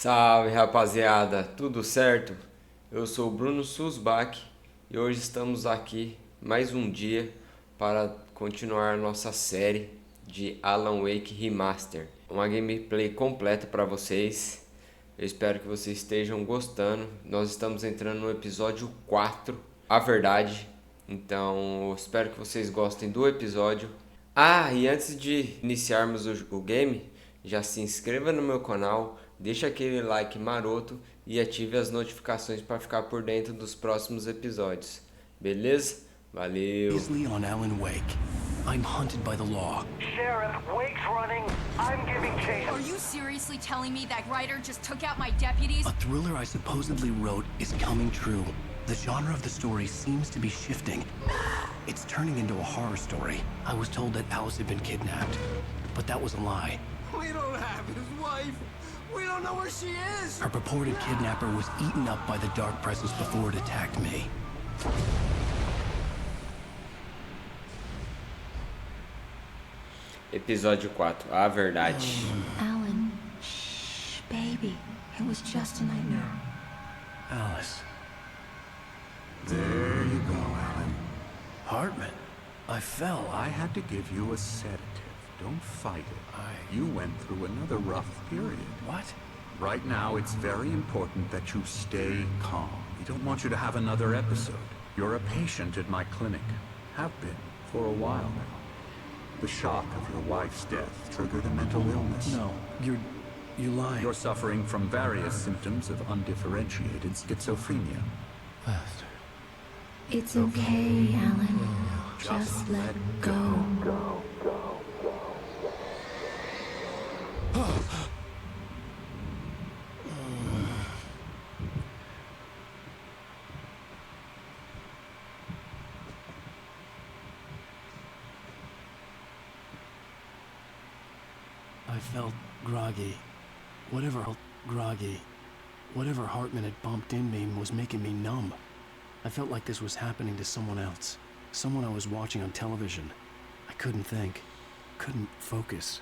Salve rapaziada, tudo certo? Eu sou o brunosulzbach e hoje estamos aqui mais um dia para continuar nossa série de Alan Wake Remastered. Uma gameplay completa para vocês. Eu espero que vocês estejam gostando. Nós estamos entrando no episódio 4, a verdade. Então eu espero que vocês gostem do episódio. E antes de iniciarmos o game, já se inscreva no meu canal, deixa aquele like maroto e ative as notificações para ficar por dentro dos próximos episódios. Beleza? Valeu! Is Leon Alan Wake? I'm hunted by the law. Sheriff, Wake's running. I'm giving chase. Are you seriously telling me that writer just took out my deputies? A thriller I supposedly wrote is coming true. The genre of the story seems to be shifting. It's turning into a horror story. I was told that Alice had been kidnapped, but that was a lie. We don't have his wife. We don't know where she is. Her purported kidnapper was eaten up by the dark presence before it attacked me. Episódio 4, a verdade. Alan, shh, baby. It was just a nightmare. Alice. There you go, Alan. Hartman. I fell. I had to give you a sedative. Don't fight it. You went through another rough period. What? Right now, it's very important that you stay calm. We don't want you to have another episode. You're a patient at my clinic. Have been for a while now. The shock of your wife's death triggered a mental illness. No, you're lying. You're suffering from various symptoms of undifferentiated schizophrenia. It's okay, Alan. Just let go. I felt groggy. Whatever Hartman had bumped in me was making me numb. I felt like this was happening to someone else. Someone I was watching on television. I couldn't think. Couldn't focus.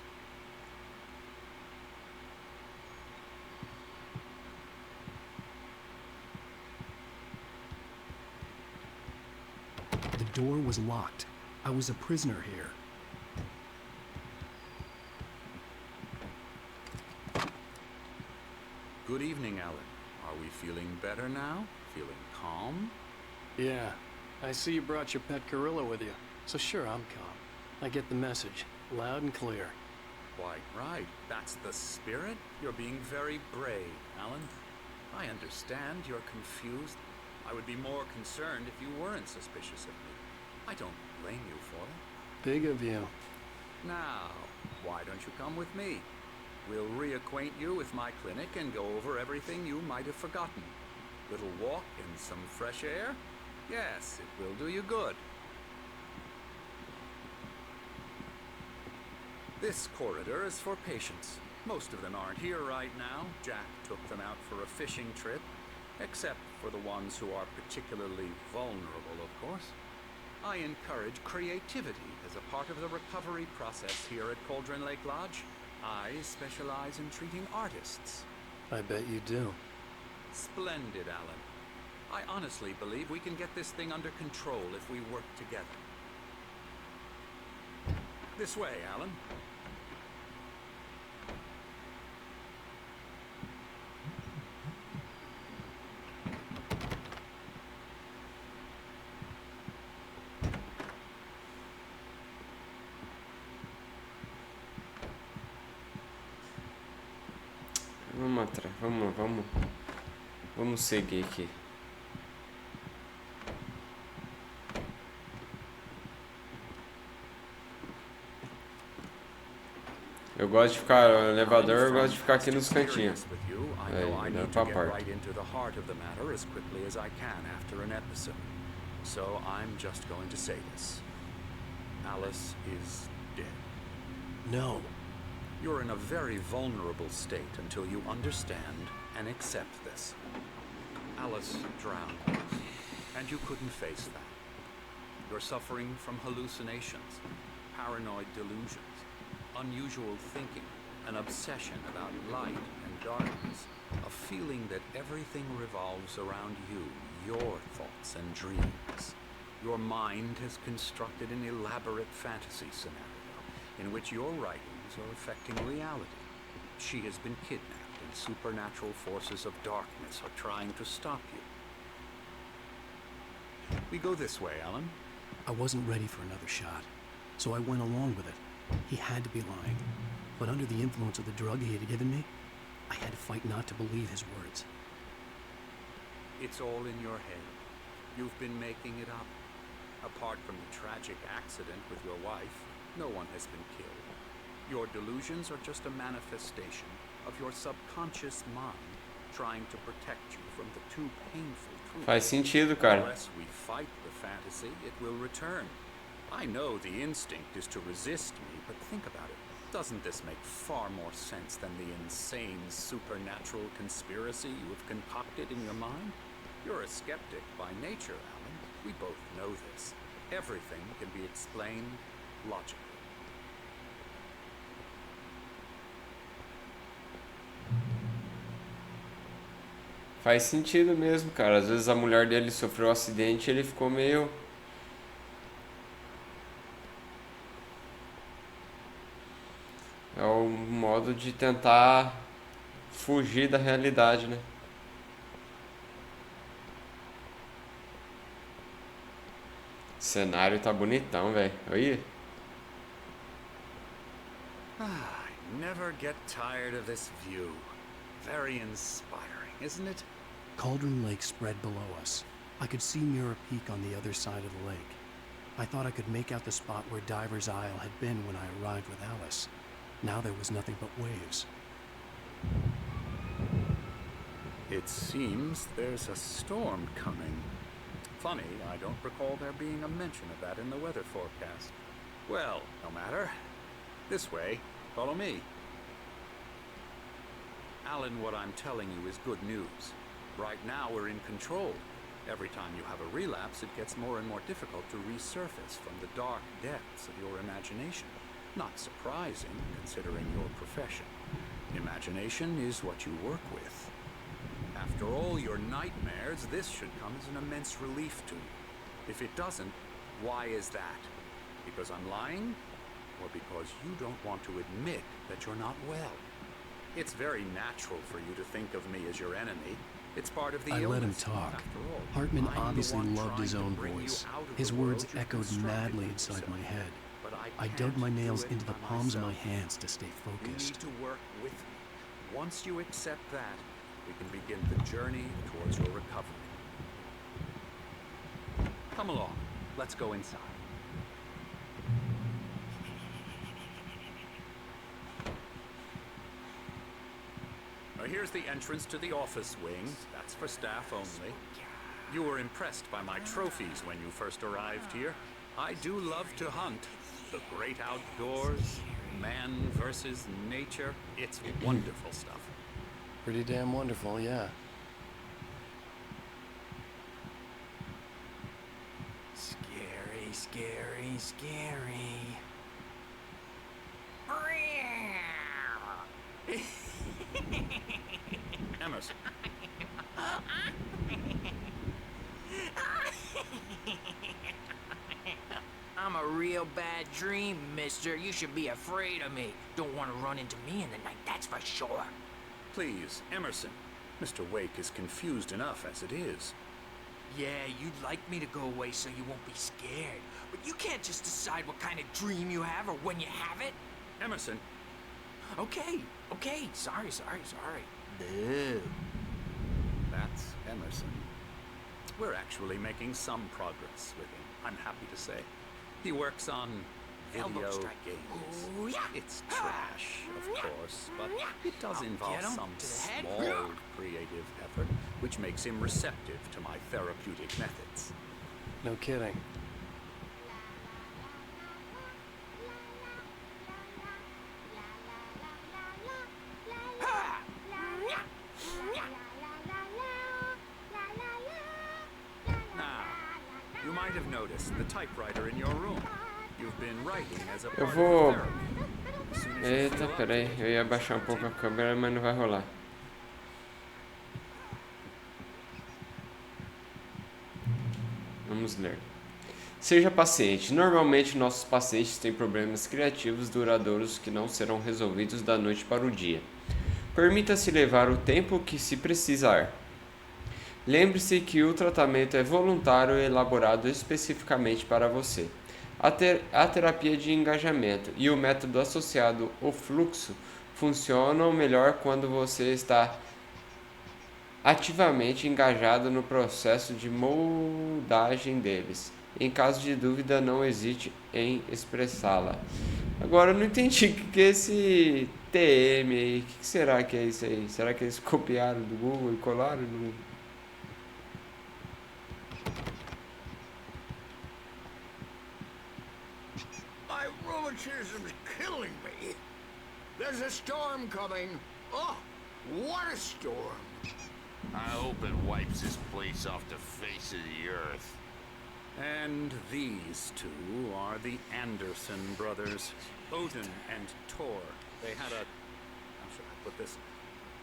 The door was locked. I was a prisoner here. Good evening, Alan. Are we feeling better now? Feeling calm? Yeah, I see you brought your pet gorilla with you, so sure, I'm calm. I get the message, loud and clear. Quite right. That's the spirit. You're being very brave, Alan. I understand you're confused. I would be more concerned if you weren't suspicious of me. I don't blame you for it. Big of you. Now, why don't you come with me? We'll reacquaint you with my clinic and go over everything you might have forgotten. Little walk in some fresh air? Yes, it will do you good. This corridor is for patients. Most of them aren't here right now. Jack took them out for a fishing trip. Except for the ones who are particularly vulnerable, of course. I encourage creativity as a part of the recovery process here at Cauldron Lake Lodge. I specialize in treating artists. I bet you do. Splendid, Alan. I honestly believe we can get this thing under control if we work together. This way, Alan. Vamos seguir aqui. Eu gosto de ficar no elevador, eu gosto de ficar aqui nos cantinhos. I não need pra to get parte. right into the heart of the matter as quickly as I can after an episode. So I'm just going to say this. Alice is dead. No. You're in a very vulnerable state until you understand and accept this. Alice drowned, and you couldn't face that. You're suffering from hallucinations, paranoid delusions, unusual thinking, an obsession about light and darkness. a feeling that everything revolves around you, your thoughts and dreams. Your mind has constructed an elaborate fantasy scenario in which your writings are affecting reality. She has been kidnapped and supernatural forces of darkness are trying to stop you. We go this way, Alan. I wasn't ready for another shot, so I went along with it. He had to be lying. But under the influence of the drug he had given me, I had to fight not to believe his words. It's all in your head. You've been making it up. Apart from the tragic accident with your wife, no one has been killed. Your delusions are just a manifestation of your subconscious mind trying to protect you from the too painful truth. Faz sentido, cara. Unless we fight the fantasy, it will return. I know the instinct is to resist me, but think about it. Doesn't this make far more sense than the insane supernatural conspiracy you have concocted in your mind? You're a skeptic by nature, Alan. We both know this. Everything can be explained logically. Faz sentido mesmo, cara. Às vezes a mulher dele sofreu um acidente e ele ficou meio... É um modo de tentar fugir da realidade, né? O cenário tá bonitão, velho. Olha. I never get tired of this view. Very inspiring, isn't it? Cauldron Lake spread below us. I could see Mirror Peak on the other side of the lake. I thought I could make out the spot where Diver's Isle had been when I arrived with Alice. Now there was nothing but waves. It seems there's a storm coming. Funny, I don't recall there being a mention of that in the weather forecast. Well, no matter. This way, follow me. Alan, what I'm telling you is good news. Right now we're in control. Every time you have a relapse, it gets more and more difficult to resurface from the dark depths of your imagination. Not surprising, considering your profession. Imagination is what you work with. After all your nightmares, this should come as an immense relief to you. If it doesn't, why is that? Because I'm lying? Or because you don't want to admit that you're not well? It's very natural for you to think of me as your enemy. It's part of the illness. I let him talk. After all, Hartman I'm the obviously one loved his trying to own bring you voice. out of His the words world you've echoed constructed madly for inside yourself. my head. But I can't dug my do nails it into the by palms of my myself. hands to stay You need focused. to work with me. Once you accept that, we can begin the journey towards your recovery. Come along. Let's go inside. Now here's the entrance to the office wing. That's for staff only. You were impressed by my trophies when you first arrived here. I do love to hunt. The great outdoors, man versus nature. It's wonderful stuff. Pretty damn wonderful, yeah. Scary, scary, scary. Emerson. I'm a real bad dream, mister. You should be afraid of me. Don't want to run into me in the night, that's for sure. Please, Emerson. Mr. Wake is confused enough as it is. Yeah, you'd like me to go away so you won't be scared. But you can't just decide what kind of dream you have or when you have it. Emerson. Okay. Sorry. Boo. That's Emerson. We're actually making some progress with him, I'm happy to say. He works on Elbow video strike. games. Ooh, yeah. It's trash, of course, but it does involve get him some to the head. small creative effort, which makes him receptive to my therapeutic methods. No kidding. Now, you might have noticed the typewriter in your room. You've been writing as a Eu part vou... of therapy. As soon as you Eita, feel up peraí. to it, Eu ia baixar um pouco a câmera, mas não vai rolar. Vamos ler. Seja paciente. Normalmente nossos pacientes têm problemas criativos duradouros que não serão resolvidos da noite para o dia. Permita-se levar o tempo que se precisar. Lembre-se que o tratamento é voluntário e elaborado especificamente para você. A terapia de engajamento e o método associado ao fluxo funcionam melhor quando você está ativamente engajado no processo de moldagem deles. Em caso de dúvida, não hesite em expressá-la. Agora eu não entendi o que é esse TM aí. O que será que é isso aí? Será que eles copiaram do Google e colaram no... My rheumatism's killing me. There's a storm coming. Oh, what a storm. I hope it wipes this place off the face of the earth. And these two are the Anderson brothers, Odin and Thor. They had how should I put this?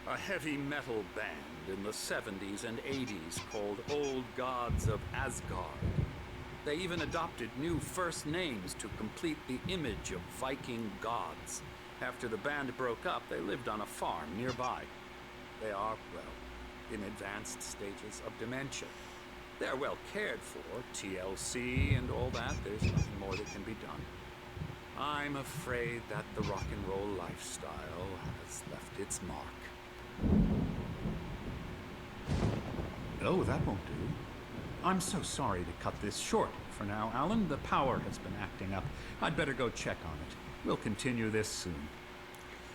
A heavy metal band in the 70s and 80s called Old Gods of Asgard. They even adopted new first names to complete the image of Viking gods. After the band broke up, they lived on a farm nearby. They are, well, in advanced stages of dementia. They're well cared for, TLC and all that. There's nothing more that can be done. I'm afraid that the rock and roll lifestyle has left its mark. Oh, that won't do. I'm so sorry to cut this short for now, Alan. The power has been acting up. I'd better go check on it. We'll continue this soon.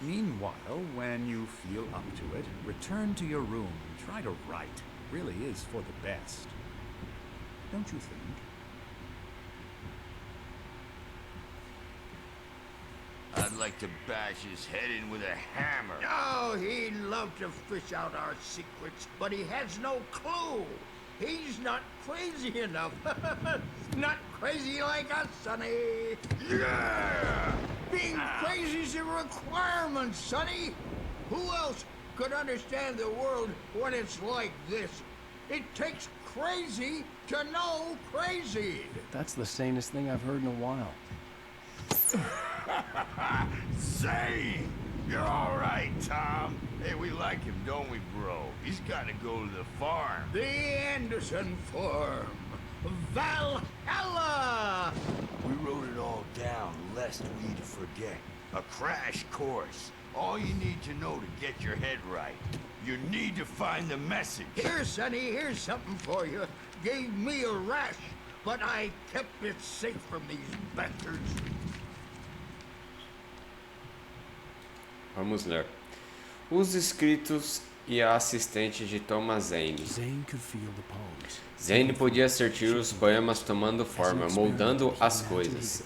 Meanwhile, when you feel up to it, return to your room and try to write. It really is for the best. Don't you think? I'd like to bash his head in with a hammer. Oh, he'd love to fish out our secrets, but he has no clue. He's not crazy enough. Not crazy like us, Sonny. Yeah! Being crazy's a requirement, Sonny. Who else could understand the world when it's like this? It takes crazy to know crazy. That's the sanest thing I've heard in a while. Say, you're all right, Tom. Hey, we like him, don't we, bro? He's got to go to the farm. The Anderson farm. Valhalla! We wrote it all down, lest we'd forget. A crash course. All you need to know to get your head right. You need to find the message. Here, Sonny, here's something for you. Gave me a rash, but I kept it safe from these bastards. Vamos ler. Os escritos e a assistente de Thomas Zane. Zane podia sentir os poemas tomando forma, moldando as coisas.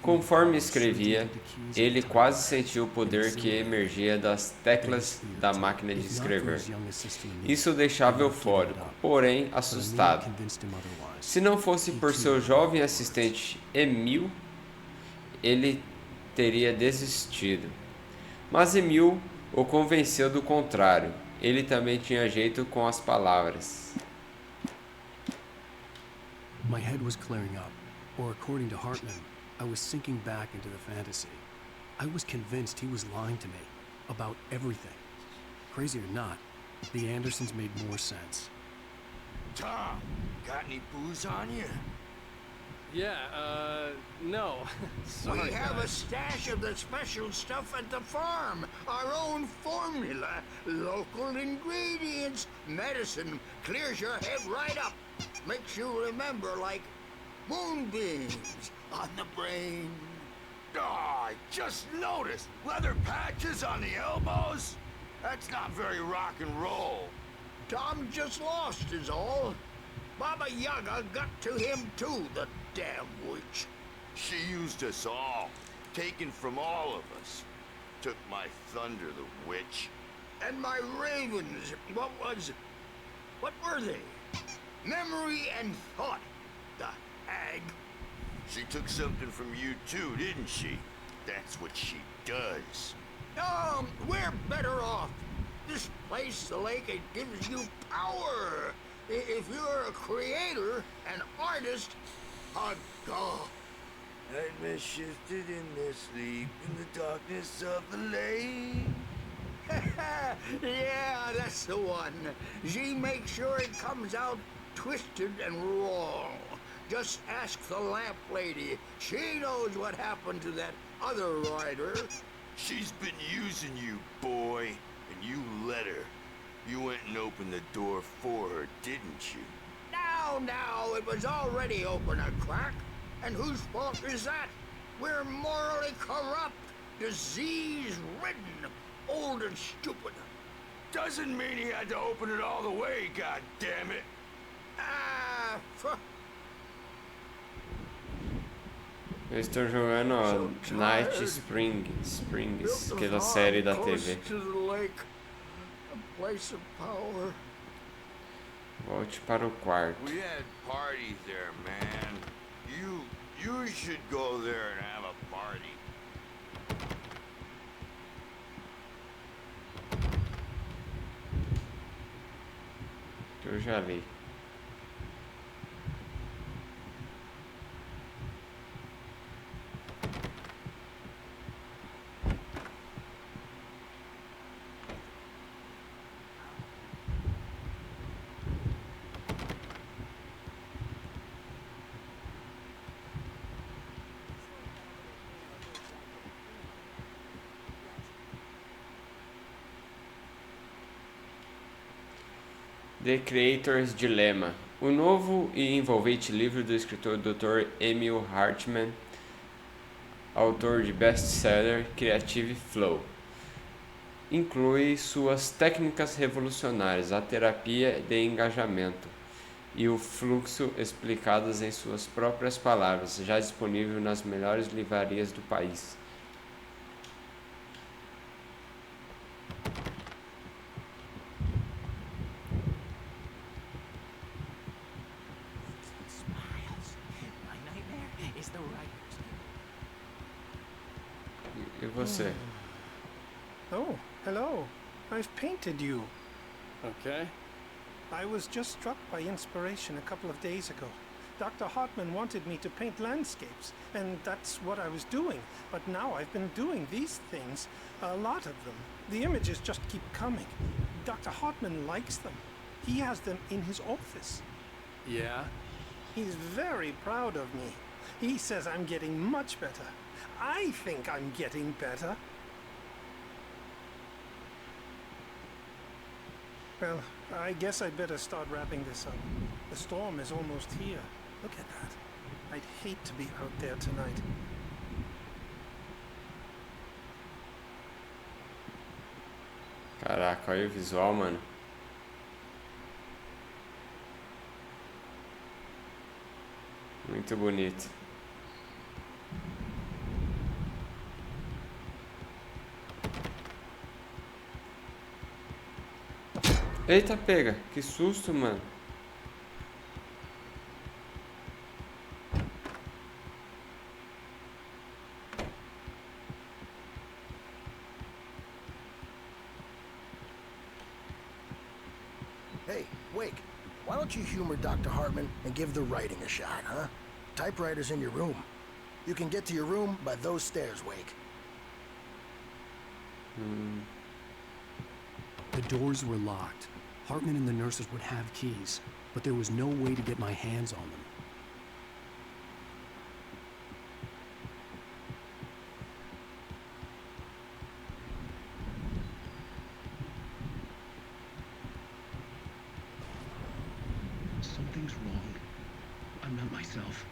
Conforme escrevia, ele quase sentiu o poder que emergia das teclas da máquina de escrever. Isso o deixava eufórico, porém assustado. Se não fosse por seu jovem assistente Emil, ele teria desistido. Mas Emil o convenceu do contrário. Ele também tinha jeito com as palavras. My head was clearing up, or according to Hartman, I was sinking back into the fantasy. I was convinced he was lying to me about everything. Crazy or not, the Andersons made more sense. Tom, got any booze on you? Yeah, no. Sorry, we have a stash of the special stuff at the farm. Our own formula, local ingredients. Medicine clears your head right up. Makes you remember like moonbeams on the brain. Oh, I just noticed. Leather patches on the elbows? That's not very rock and roll. Tom just lost is all. Baba Yaga got to him too, the damn witch. She used us all. Taken from all of us. Took my thunder, the witch. And my ravens, what were they? Memory and thought, the hag. She took something from you too, didn't she? That's what she does. We're better off. This place, the lake, it gives you power. If you're a creator, an artist, a god. Nightmare shifted in their sleep in the darkness of the lake. Yeah, that's the one. She makes sure it comes out twisted and wrong. Just ask the lamp lady. She knows what happened to that other writer. She's been using you, boy, and you let her. You went and opened the door for her, didn't you? Now, it was already open a crack. And whose fault is that? We're morally corrupt, disease-ridden, old and stupid. Doesn't mean he had to open it all the way, goddammit. Eu estou jogando Night Springs, aquela série da TV. Volte para o quarto. We had parties there, man. You should go there and have a party. Eu já li. The Creator's Dilemma, o novo e envolvente livro do escritor Dr. Emil Hartmann, autor de best-seller Creative Flow, inclui suas técnicas revolucionárias, a terapia de engajamento e o fluxo explicadas em suas próprias palavras, já disponível nas melhores livrarias do país. E você? Oh, hello. I've painted you. Okay. I was just struck by inspiration a couple of days ago. Dr. Hartmann wanted me to paint landscapes, and that's what I was doing. But now I've been doing these things, a lot of them. The images just keep coming. Dr. Hartmann likes them. He has them in his office. Yeah? He's very proud of me. He says I'm getting much better. I think I'm getting better. Well, I guess I'd better start wrapping this up. The storm is almost here. Look at that. I'd hate to be out there tonight. Caraca, olha o visual, mano. Muito bonito. Eita, pega. Que susto, mano. Hey, Wake, why don't you humor Dr. Hartmann and give the writing a shot, huh? Typewriter's in your room. You can get to your room by those stairs, Wake. The doors were locked. Hartmann and the nurses would have keys, but there was no way to get my hands on them. Something's wrong. I'm not myself.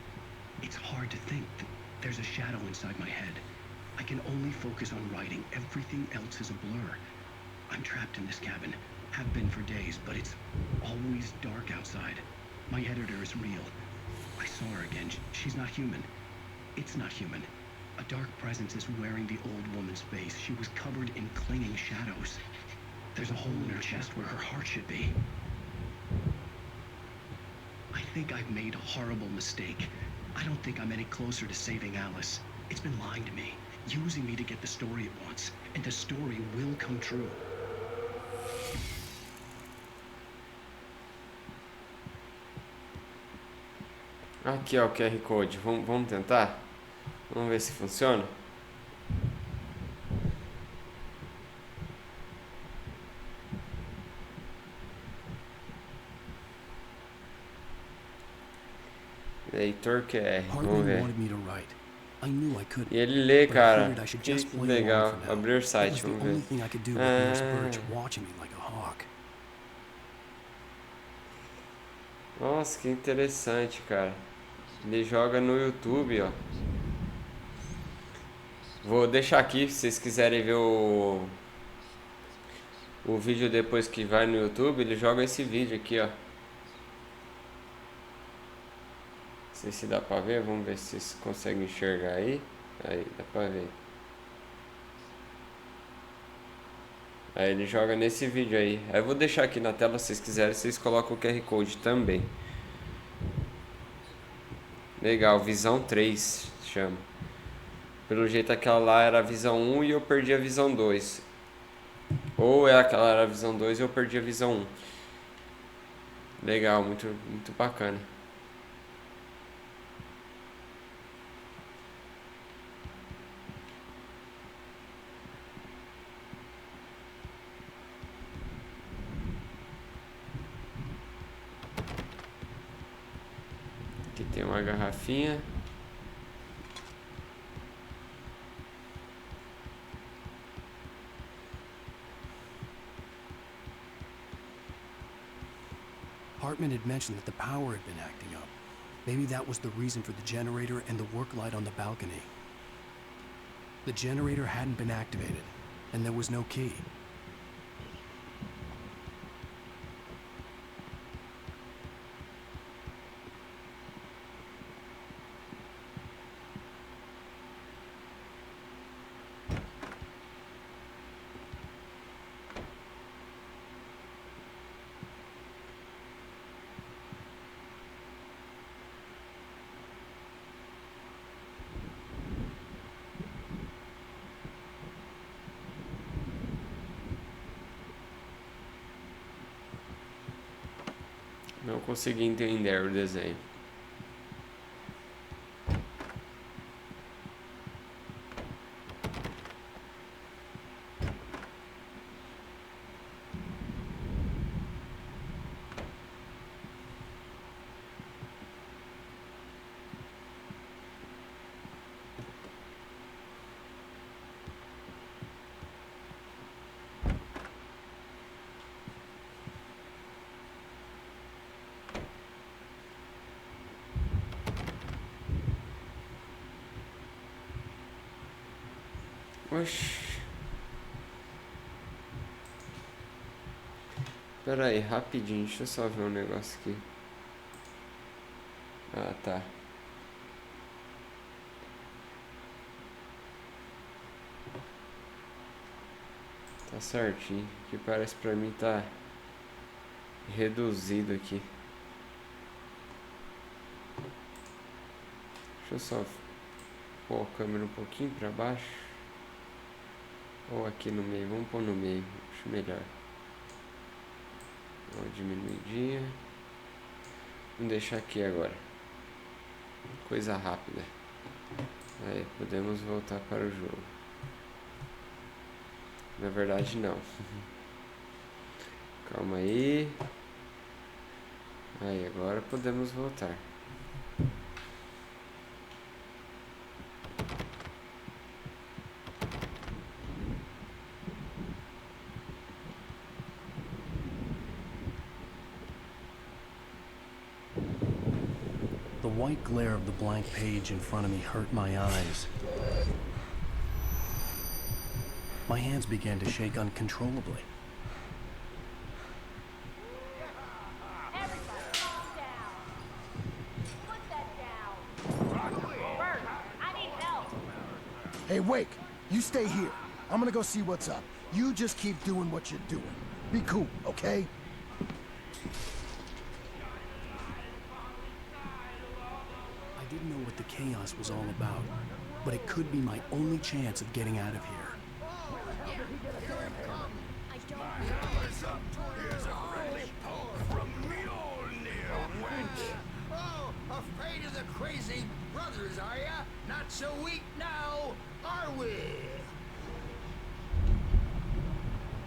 It's hard to think that there's a shadow inside my head. I can only focus on writing. Everything else is a blur. I'm trapped in this cabin. Have been for days, but it's always dark outside. My editor is real. I saw her again. She's not human. It's not human. A dark presence is wearing the old woman's face. She was covered in clinging shadows. There's a hole in her chest where her heart should be. I think I've made a horrible mistake. I don't think I'm any closer to saving Alice. It's been lying to me, using me to get the story it wants, and the story will come true. Aqui, ó, o QR Code. Vamos tentar? Vamos ver se funciona. Leitor QR, vamos ver. E ele lê, cara. Que legal. Abrir o site, vamos ver. Nossa, que interessante, cara. Ele joga no YouTube, ó. Vou deixar aqui, se vocês quiserem ver o vídeo depois que vai no YouTube, ele joga esse vídeo aqui, ó. Não sei se dá pra ver, vamos ver se vocês conseguem enxergar aí. Aí, dá pra ver. Aí ele joga nesse vídeo aí. Aí eu vou deixar aqui na tela, se vocês quiserem, vocês colocam o QR Code também. Legal, visão 3 chama. Pelo jeito aquela lá era a visão 1 e eu perdi a visão 2. Ou aquela era a visão 2 e eu perdi a visão 1. Legal, muito bacana. Aqui tem uma garrafinha. Hartman had mentioned that the power had been acting up. Maybe that was the reason for the generator and the work light on the balcony. The generator hadn't been activated, and there was no key. Não consegui entender o desenho. Oxi. Pera aí, rapidinho, deixa eu só ver um negócio aqui. Ah, tá. Tá certinho. Que parece pra mim tá reduzido aqui. Deixa eu só pôr a câmera um pouquinho pra baixo. Ou aqui no meio, vamos pôr no meio, acho melhor. Dá uma diminuidinha. Vamos deixar aqui agora. Coisa rápida. Aí, podemos voltar para o jogo. Na verdade, não. Calma aí. Aí, agora podemos voltar. The white glare of the blank page in front of me hurt my eyes. My hands began to shake uncontrollably. Hey, Wake, you stay here. I'm gonna go see what's up. You just keep doing what you're doing. Be cool, okay? I didn't know what the chaos was all about, but it could be my only chance of getting out of here. Oh, afraid of the crazy brothers, are ya? Not so weak now, are we?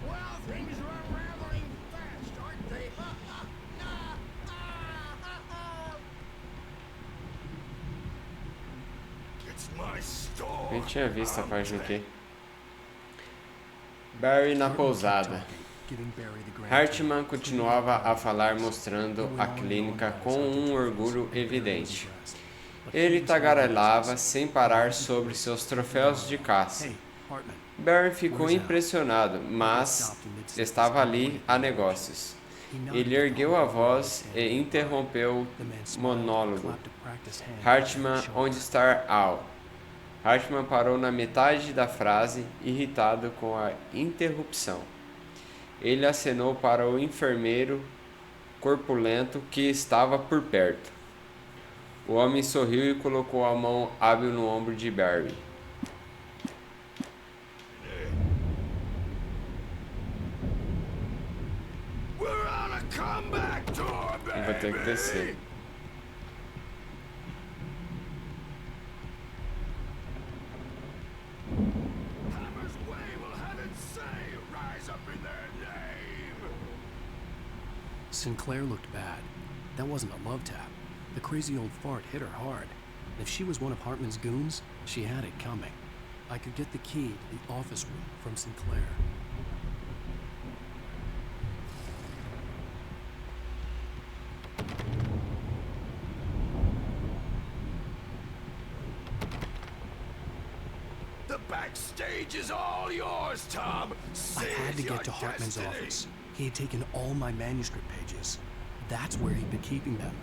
Well, things are unraveling fast, aren't they? It's my store. Nem tinha visto a página aqui. Barry na pousada. Hartman continuava a falar, mostrando a clínica com um orgulho evidente. Ele tagarelava sem parar sobre seus troféus de caça. Barry ficou impressionado, mas estava ali a negócios. Ele ergueu a voz e interrompeu o monólogo. Hartman, onde está Al? Hartman parou na metade da frase, irritado com a interrupção. Ele acenou para o enfermeiro corpulento que estava por perto. O homem sorriu e colocou a mão hábil no ombro de Barry. Eu vou ter que descer. Sinclair looked bad. That wasn't a love tap. The crazy old fart hit her hard. If she was one of Hartman's goons, she had it coming. I could get the key to the office room from Sinclair. The backstage is all yours, Tom. I had to get to Hartman's office. He had taken all my manuscript pages. That's where he'd been keeping them.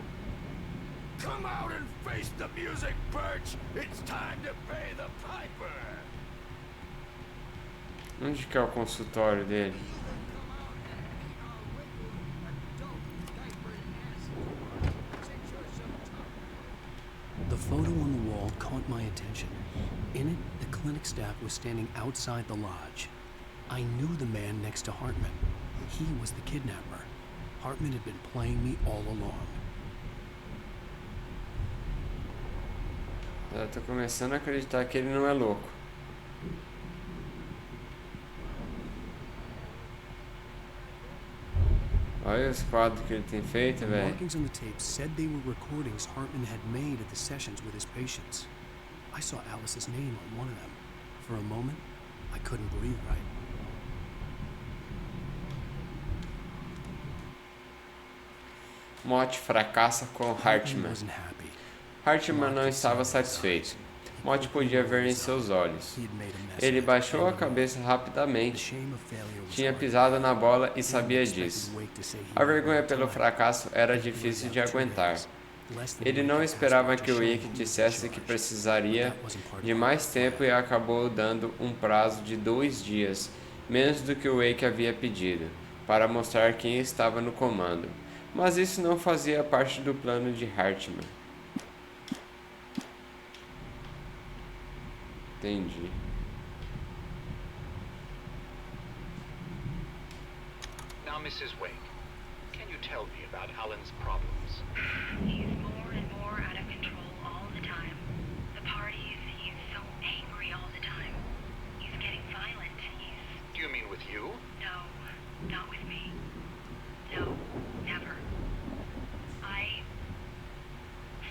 Come out and face the music, Birch. It's time to pay the piper. Onde que é o consultório dele? The photo on the wall caught my attention. In it, the clinic staff was standing outside the lodge. I knew the man next to Hartman. He was the kidnapper. Hartman had been playing me all along. Eu tô começando a acreditar que ele não é louco. Olha os quadros que ele tem feito, The velho. markings on the tape said they were recordings Hartman had made at the sessions with his patients. I saw Alice's name on one of them. For a moment, I couldn't breathe right. Mott fracassa com Hartman. Hartman não estava satisfeito. Mott podia ver em seus olhos. Ele baixou a cabeça rapidamente. Tinha pisado na bola e sabia disso. A vergonha pelo fracasso era difícil de aguentar. Ele não esperava que o Wake dissesse que precisaria de mais tempo e acabou dando um prazo de 2 dias, menos do que o Wake havia pedido, para mostrar quem estava no comando. Mas isso não fazia parte do plano de Hartman. Entendi. Now, Mrs. Wake, can you tell me about Alan's problems? He's more and more out of control all the time. The parties, he's so angry all the time. He's getting violent. Do you mean with you? No, not with me. No, never.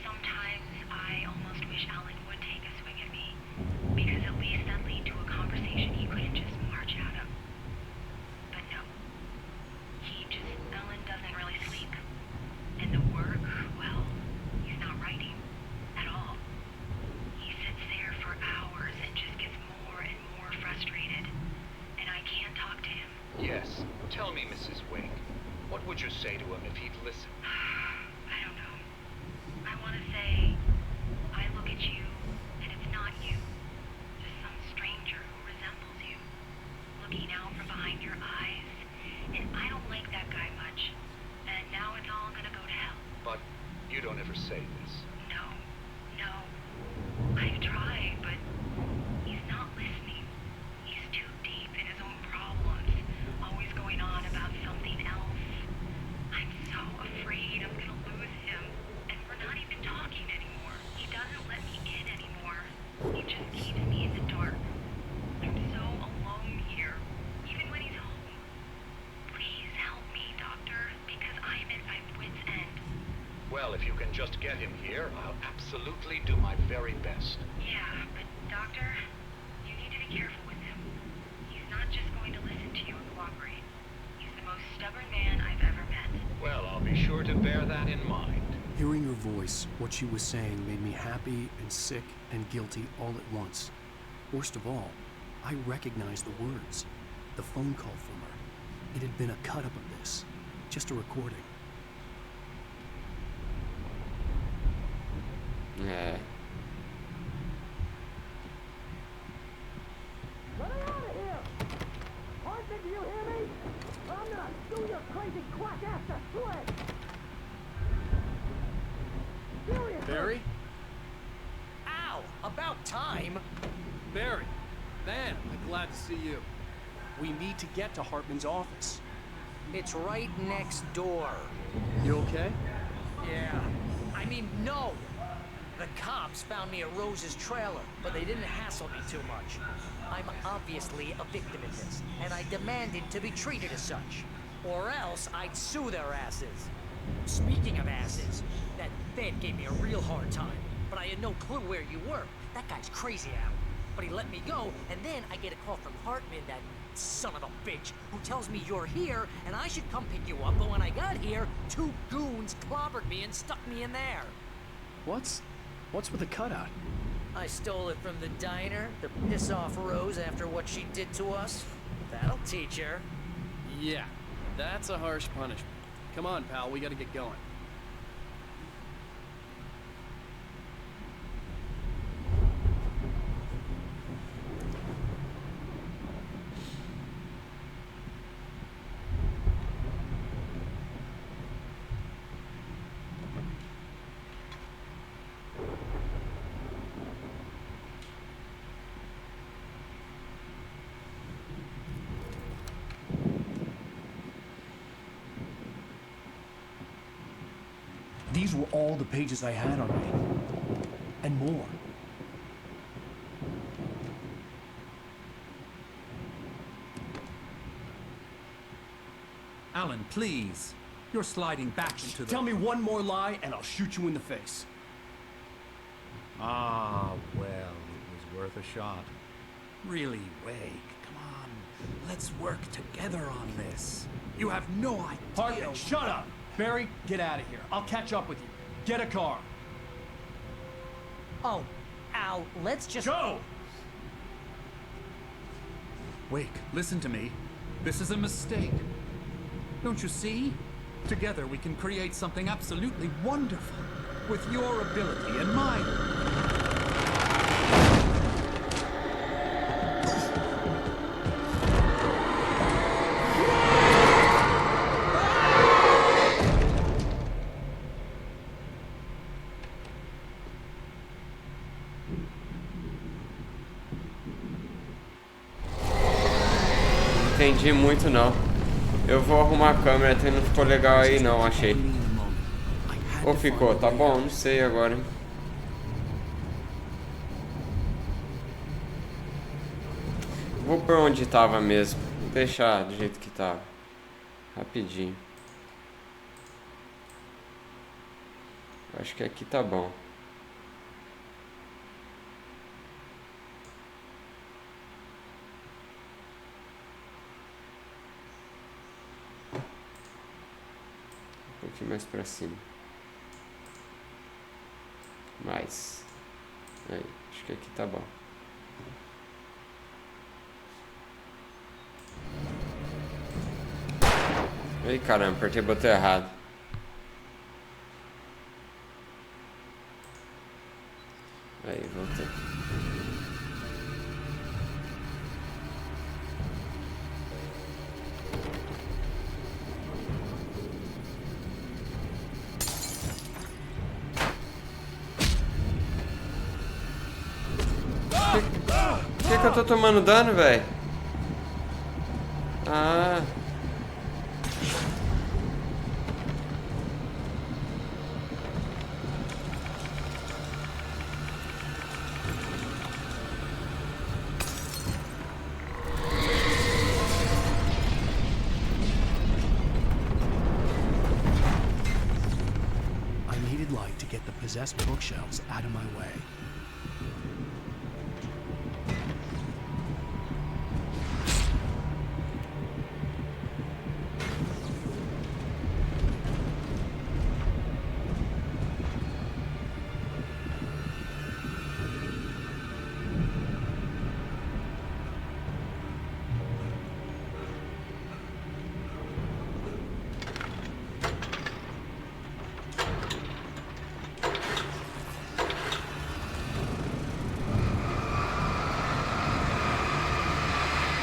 Sometimes I almost wish Alan would take a swing at me, because at least that lead to a conversation he couldn't just march out of. But no. Alan doesn't really sleep. And the work, well, he's not writing. get him here, I'll absolutely do my very best. Yeah, but Doctor, you need to be careful with him. He's not just going to listen to you and cooperate. He's the most stubborn man I've ever met. Well, I'll be sure to bear that in mind. Hearing her voice, what she was saying made me happy and sick and guilty all at once. Worst of all, I recognized the words. The phone call from her. It had been a cut-up of this. Just a recording. É. Let me out of here! Arthur, do you hear me? I'm gonna sue your crazy quack ass to shreds! Seriously! Barry? Ow! About time! Barry! Man, I'm glad to see you. We need to get to Hartman's office. It's right next door. You okay? Yeah. I mean, no! The cops found me at Rose's trailer, but they didn't hassle me too much. I'm obviously a victim in this, and I demanded to be treated as such. Or else I'd sue their asses. Speaking of asses, that Fed gave me a real hard time, but I had no clue where you were. That guy's crazy, Al. But he let me go, and then I get a call from Hartman, that son of a bitch, who tells me you're here, and I should come pick you up, but when I got here, 2 goons clobbered me and stuck me in there. What's with the cutout? I stole it from the diner to piss off Rose after what she did to us. That'll teach her. Yeah, that's a harsh punishment. Come on, pal, we gotta get going. These were all the pages I had on me. And more. Alan, please. You're sliding back into the... Tell me one more lie and I'll shoot you in the face. Ah, well, it was worth a shot. Really, Wake, come on. Let's work together on this. You have no idea... Hartman, shut up! Barry, get out of here. I'll catch up with you. Get a car. Oh, Al, let's just... Go! Wake, listen to me. This is a mistake. Don't you see? Together we can create something absolutely wonderful. With your ability and mine. Entendi muito não. Eu vou arrumar a câmera, até não ficou legal aí não, achei. Ou ficou, tá bom? Não sei agora. Vou por onde tava mesmo. Vou deixar do jeito que tava. Rapidinho. Acho que aqui tá bom. Um pouquinho mais pra cima. Mais. Aí, acho que aqui tá bom. Ai, caramba, apertei o botão errado. Aí, voltei. Por que eu tô tomando dano, velho? Ah. possessed bookshelves out of my way.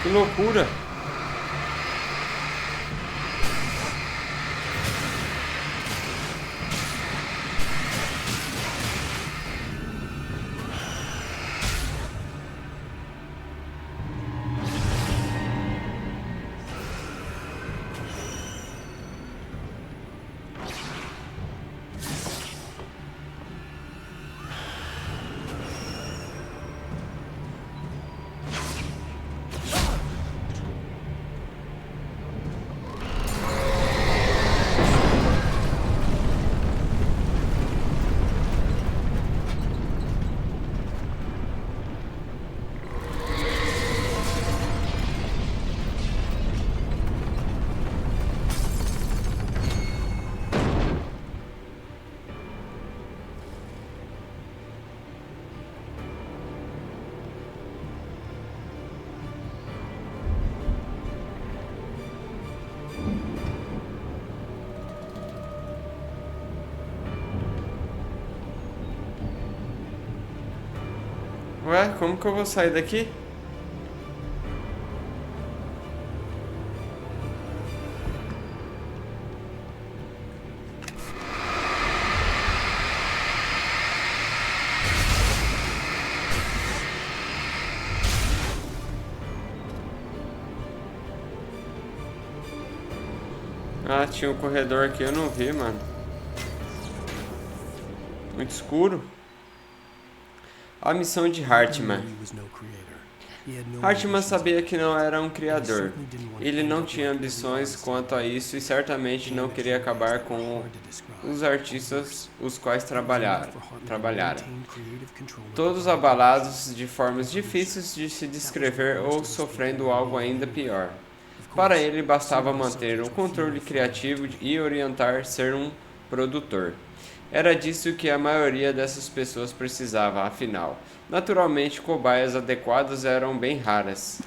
Que loucura! Ué, como que eu vou sair daqui? Ah, tinha um corredor aqui, eu não vi, mano. Muito escuro. A missão de Hartman. Hartman sabia que não era um criador. Ele não tinha ambições quanto a isso e certamente não queria acabar com os artistas os quais trabalhara. Todos abalados de formas difíceis de se descrever ou sofrendo algo ainda pior. Para ele bastava manter um controle criativo e orientar ser um produtor. Era disso que a maioria dessas pessoas precisava, afinal. Naturalmente, cobaias adequadas eram bem raras.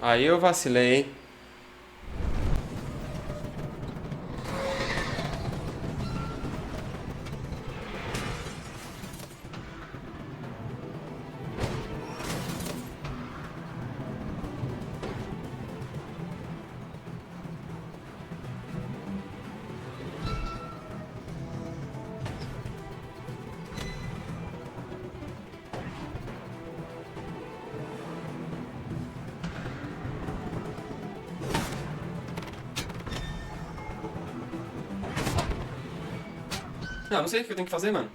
Aí eu vacilei, hein? Não sei o que eu tenho que fazer, mano.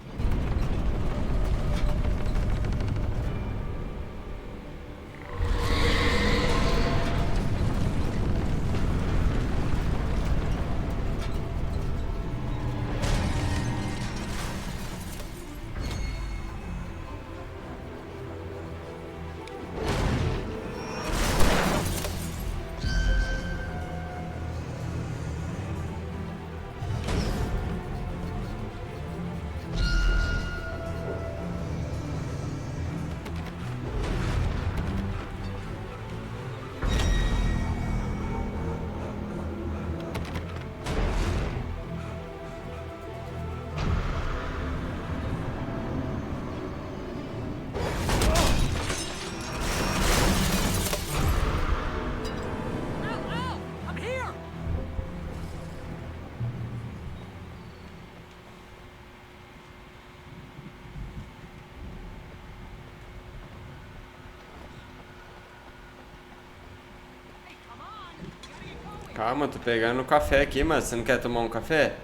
Calma, tô pegando o café aqui, mas você não quer tomar um café?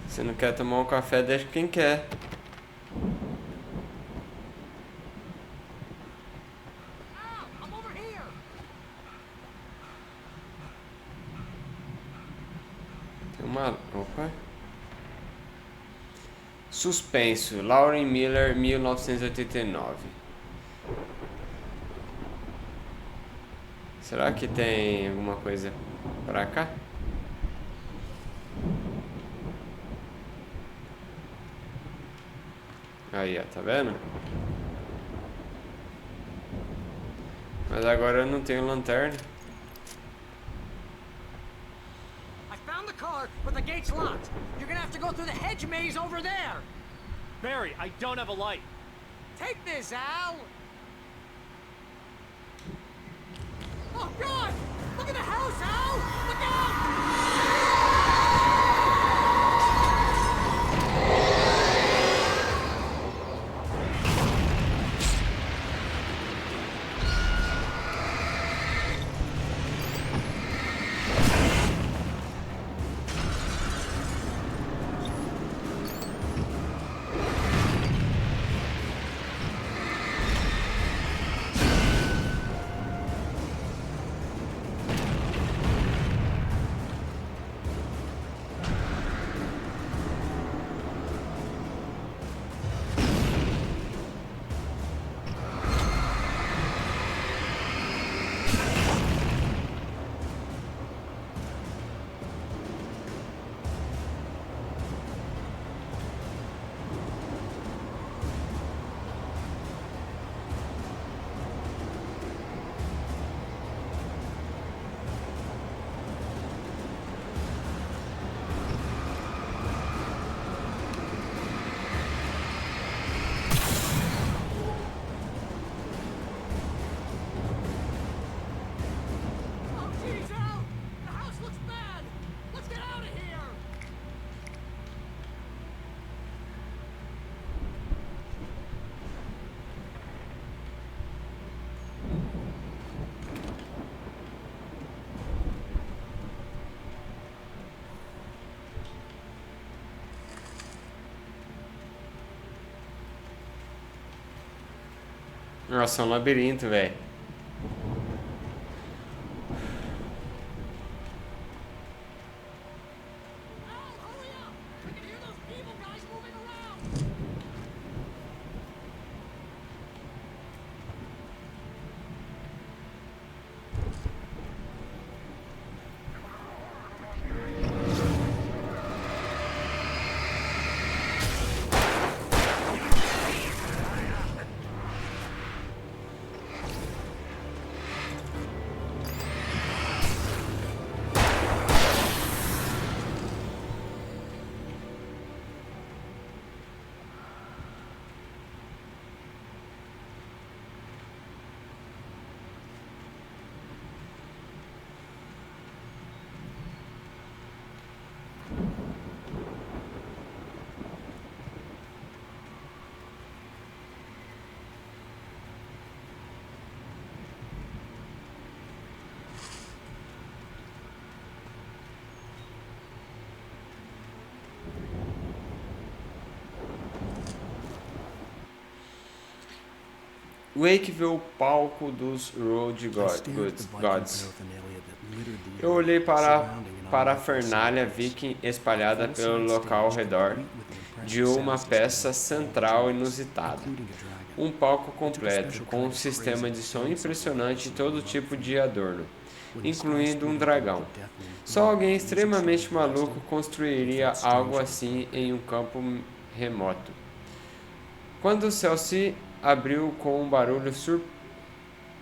Se não quer tomar um café, deixa quem quer. Tem uma... Opa. Suspense, Lauren Miller, 1989. Será que tem alguma coisa pra cá? Aí, ó, tá vendo? Mas agora eu não tenho lanterna. I found the car, but the gate's locked. You're gonna have to go through the hedge maze over there. Barry, I don't have a light. Take this, Al. Oh, God! Look at the house, Al! Look out! Nossa, é um labirinto, velho. Wake viu o palco dos Road Gods. Eu olhei para a parafernália viking espalhada pelo local ao redor de uma peça central inusitada. Um palco completo, com um sistema de som impressionante e todo tipo de adorno, incluindo um dragão. Só alguém extremamente maluco construiria algo assim em um campo remoto. Quando o céu se abriu com um barulho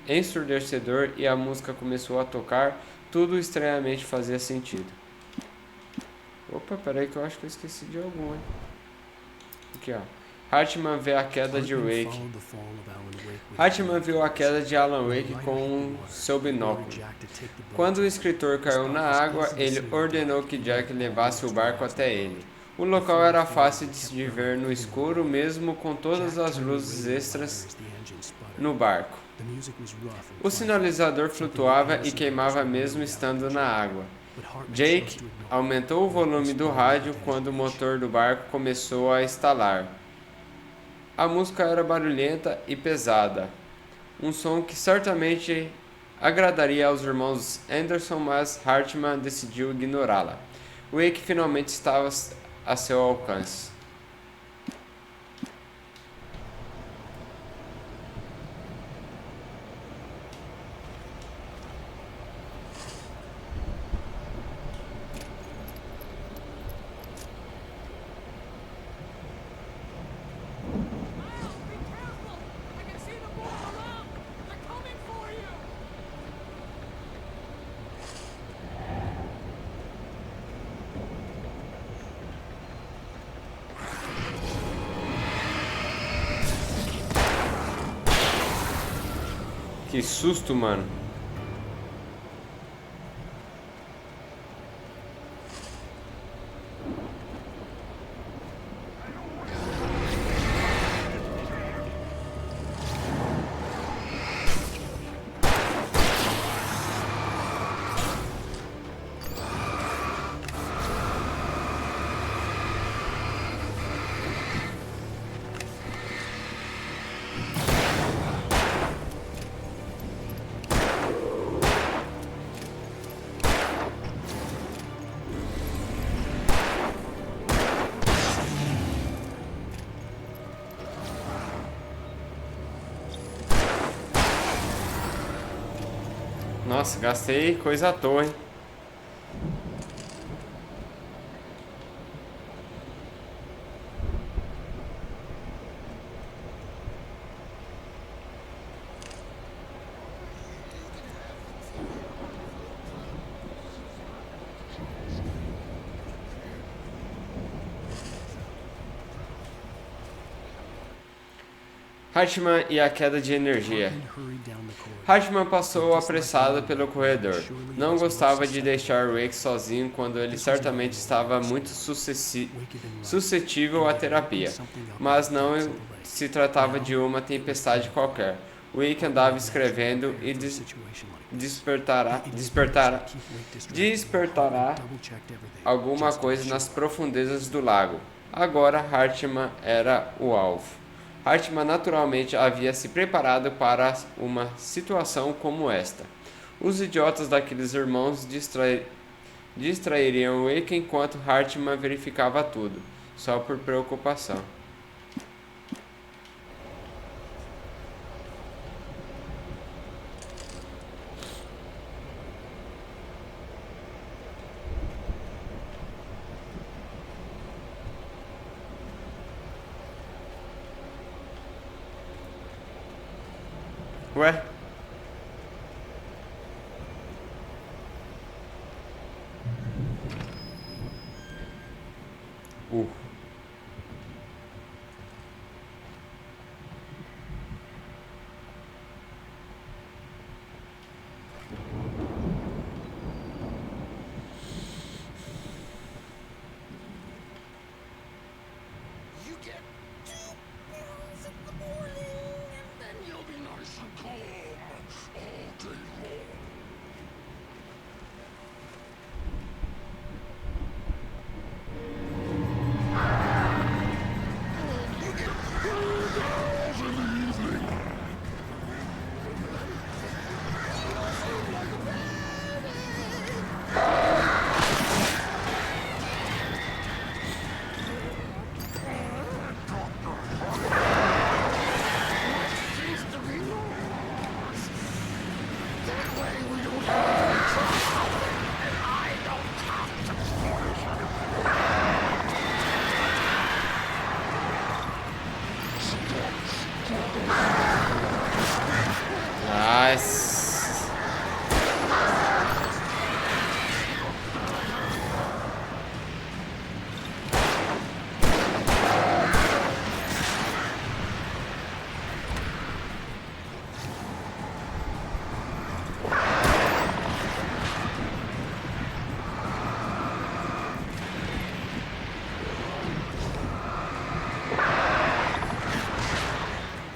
ensurdecedor e a música começou a tocar, tudo estranhamente fazia sentido. Opa, peraí que eu acho que eu esqueci de algum, hein? Aqui, ó. Hartman vê a queda de Wake. Hartman viu a queda de Alan Wake com seu binóculo. Quando o escritor caiu na água, ele ordenou que Jack levasse o barco até ele. O local era fácil de ver no escuro, mesmo com todas as luzes extras no barco. O sinalizador flutuava e queimava mesmo estando na água. Jake aumentou o volume do rádio quando o motor do barco começou a estalar. A música era barulhenta e pesada, um som que certamente agradaria aos irmãos Anderson, mas Hartman decidiu ignorá-la. Wake finalmente estava a seu alcance. Que susto, mano. Nossa, gastei coisa à toa, hein? Hartman e a queda de energia. Hartman passou apressado pelo corredor. Não gostava de deixar Wake sozinho quando ele certamente estava muito suscetível à terapia. Mas não se tratava de uma tempestade qualquer. Wake andava escrevendo e despertará alguma coisa nas profundezas do lago. Agora Hartman era o alvo. Hartman naturalmente havia se preparado para uma situação como esta. Os idiotas daqueles irmãos distrairiam Wake enquanto Hartman verificava tudo, só por preocupação. Ué?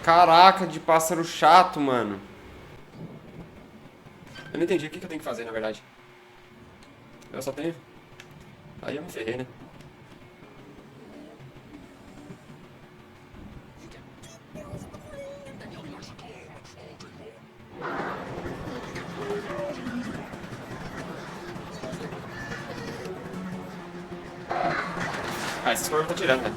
Caraca, de pássaro chato, mano. Eu não entendi o que eu tenho que fazer, na verdade. Eu só tenho... Aí eu me ferrei, né? Ah, esses corvos tá tirando, né?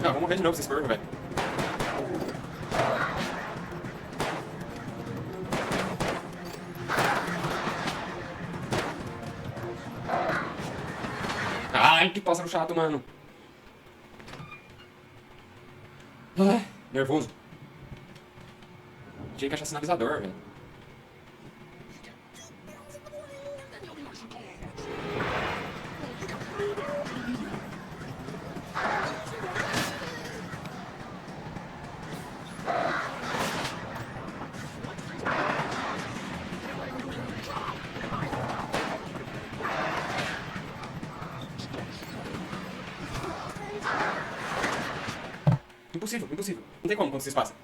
Não, vamos ver de novo esses corvos, velho. Ai, que pássaro chato, mano. Ai, nervoso. Tinha que achar sinalizador, velho. Impossível, impossível. Não tem como quando vocês passam.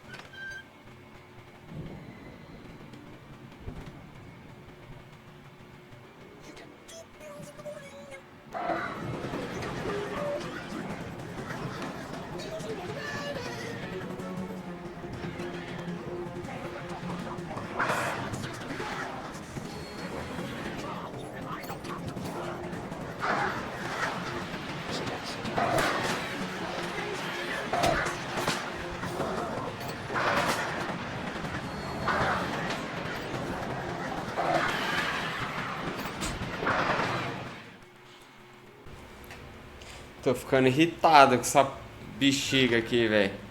Tô ficando irritado com essa bexiga aqui, velho.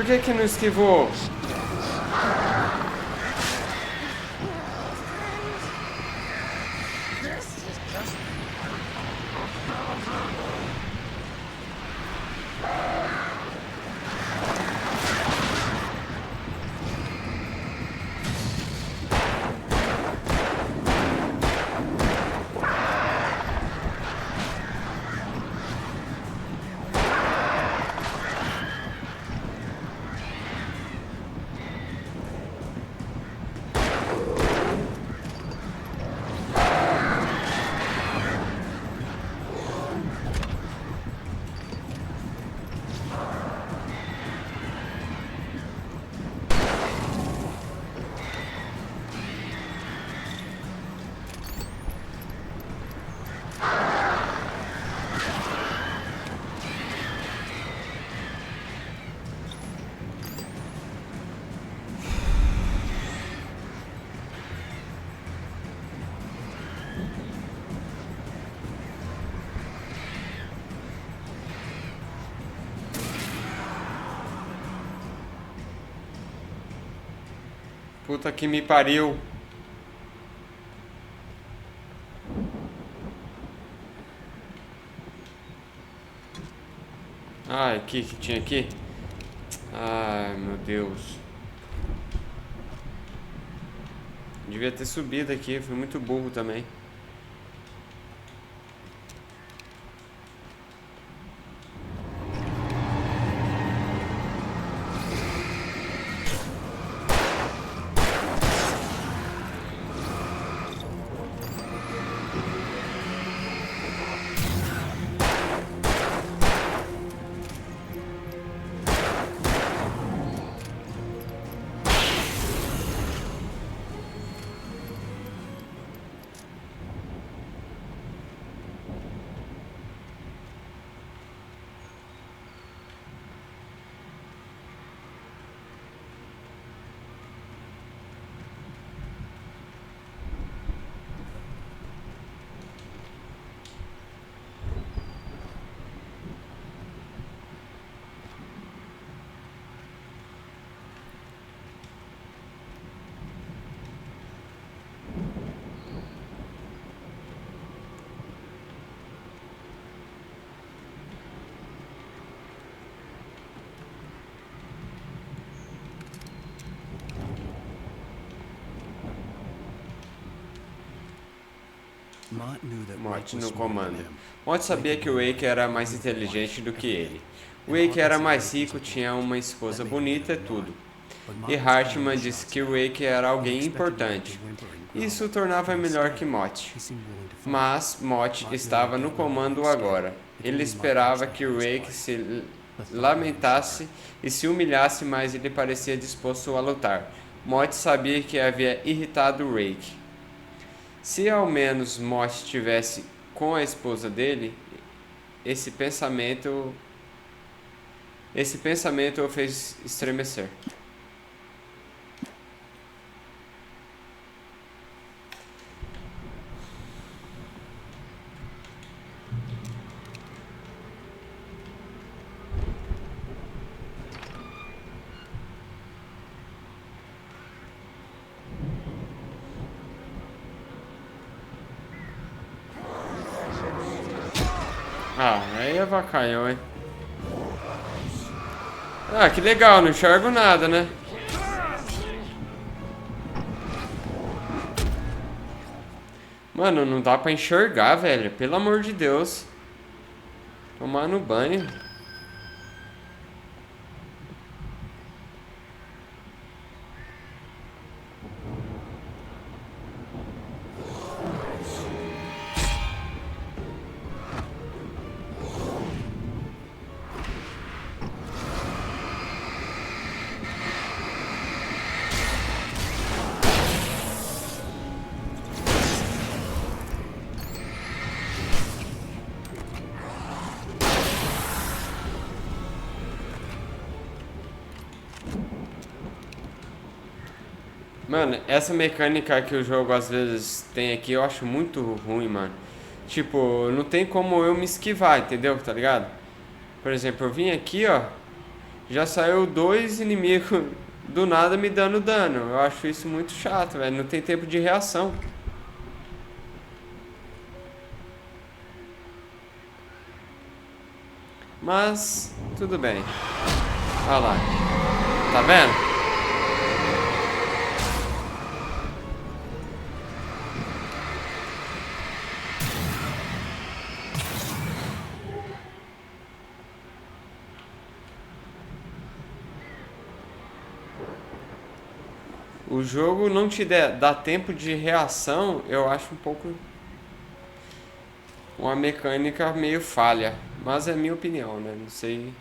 Por que não esquivou? Puta que me pariu. Ai, o que tinha aqui? Ai, meu Deus. Devia ter subido aqui, fui muito burro também. Mott no comando. Mott sabia que o Wake era mais inteligente do que ele. O Wake era mais rico, tinha uma esposa bonita e tudo. E Hartman disse que o Wake era alguém importante. Isso o tornava melhor que Mott. Mas Mott estava no comando agora. Ele esperava que o Wake se lamentasse e se humilhasse, mas ele parecia disposto a lutar. Mott sabia que havia irritado o Wake. Se ao menos Mott estivesse com a esposa dele, esse pensamento o fez estremecer. Ah, aí é vacalhão, hein? Ah, que legal, não enxergo nada, né? Mano, não dá pra enxergar, velho. Pelo amor de Deus. Tomar no banho. Mano, essa mecânica que o jogo às vezes tem aqui eu acho muito ruim, mano. Tipo, não tem como eu me esquivar, entendeu? Tá ligado? Por exemplo, eu vim aqui, ó. Já saiu 2 inimigos do nada me dando dano. Eu acho isso muito chato, velho. Não tem tempo de reação. Mas, tudo bem. Olha lá. Tá vendo? O jogo não te dá tempo de reação, eu acho um pouco uma mecânica meio falha, mas é minha opinião, né? Não sei.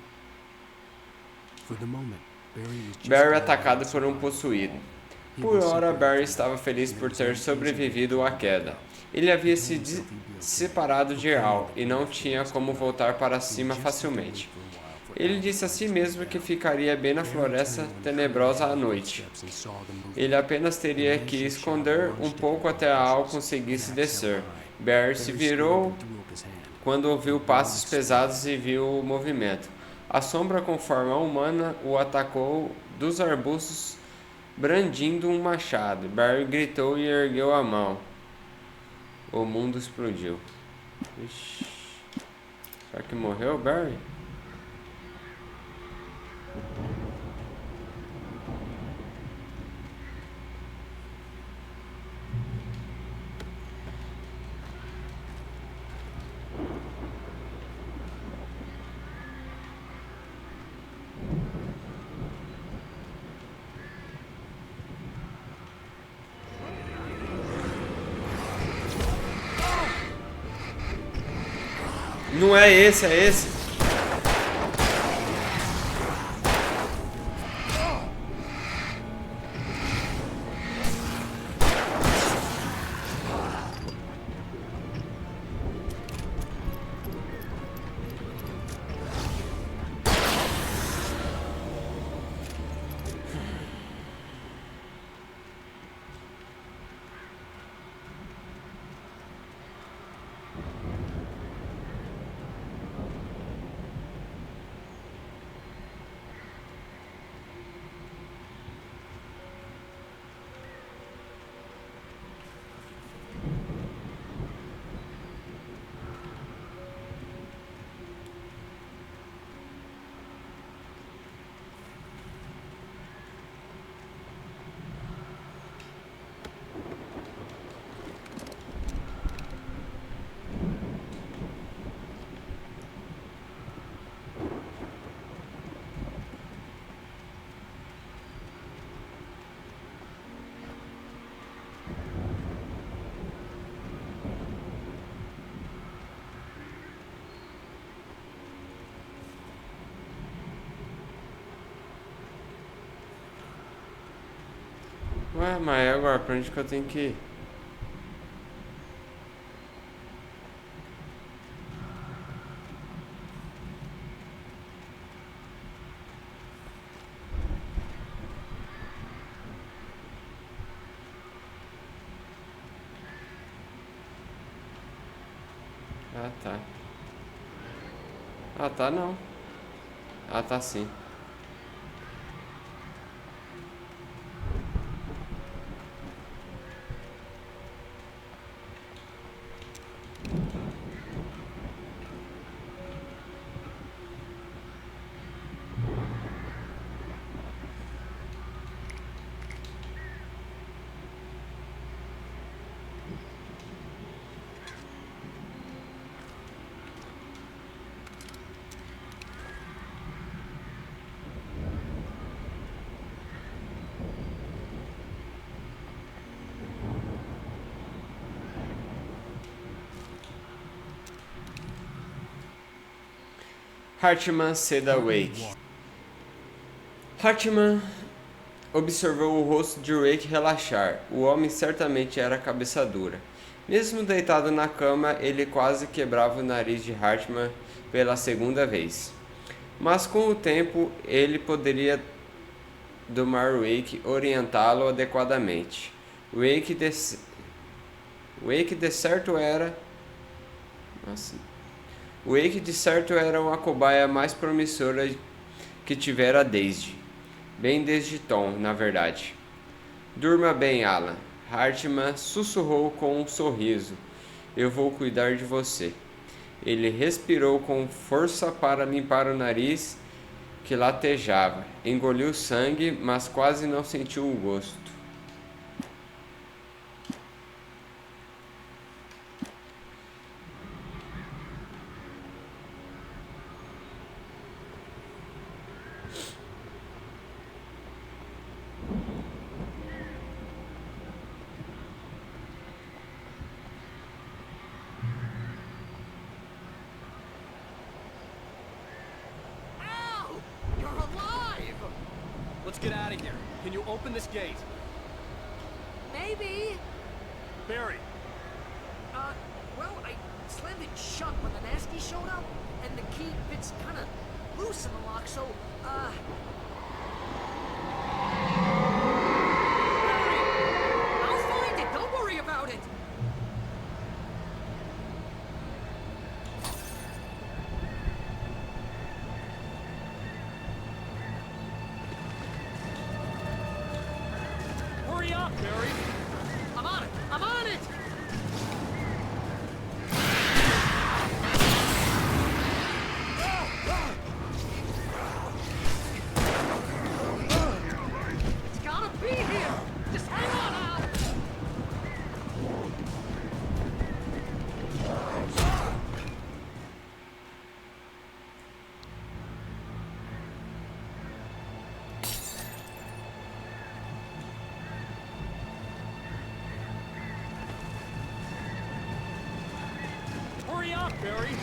Barry atacado por um possuído. Por hora, Barry estava feliz por ter sobrevivido à queda. Ele havia se separado de Al e não tinha como voltar para cima facilmente. Ele disse a si mesmo que ficaria bem na floresta tenebrosa à noite. Ele apenas teria que esconder um pouco até a Al conseguisse descer. Barry se virou quando ouviu passos pesados e viu o movimento. A sombra com forma humana o atacou dos arbustos, brandindo um machado. Barry gritou e ergueu a mão. O mundo explodiu. Ixi. Será que morreu, Barry? Não é esse, é esse. Ué, mas agora pra onde que eu tenho que ir? Ah, tá. Ah, tá não. Ah, tá sim. Hartman Seda Wake. Hartman observou o rosto de Wake relaxar. O homem certamente era cabeça dura. Mesmo deitado na cama, ele quase quebrava o nariz de Hartman pela segunda vez. Mas com o tempo, ele poderia domar Wake, orientá-lo adequadamente. Wake de certo era... Nossa... Wake de certo era uma cobaia mais promissora que tivera desde. Bem desde Tom, na verdade. Durma bem, Alan. Hartman sussurrou com um sorriso. Eu vou cuidar de você. Ele respirou com força para limpar o nariz que latejava. Engoliu sangue, mas quase não sentiu o gosto. Let's get out of here. Can you open this gate? Maybe. Barry. Well, I slammed it shut when the nasty showed up, and the key fits kind of loose in the lock, so, Barry, I'll find it. Don't worry about it. Hurry up, Barry. I'm on it. I'm on it. It's gotta be here. Just hang on, Al. Hurry up, Barry.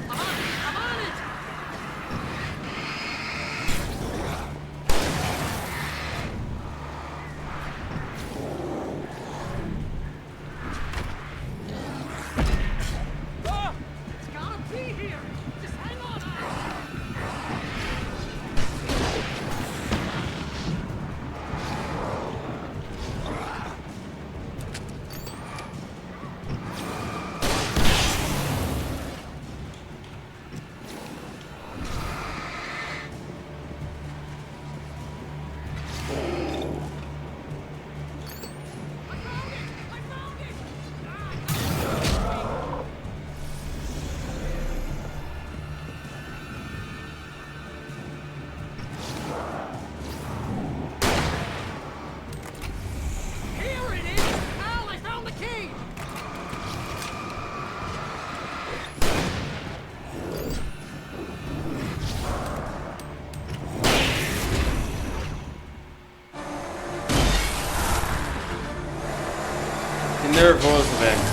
I'm on it. I'm on it. Ah! It's gotta be here. Just hang on, Al. Here it is! Al, I found the key! Que nervoso, velho.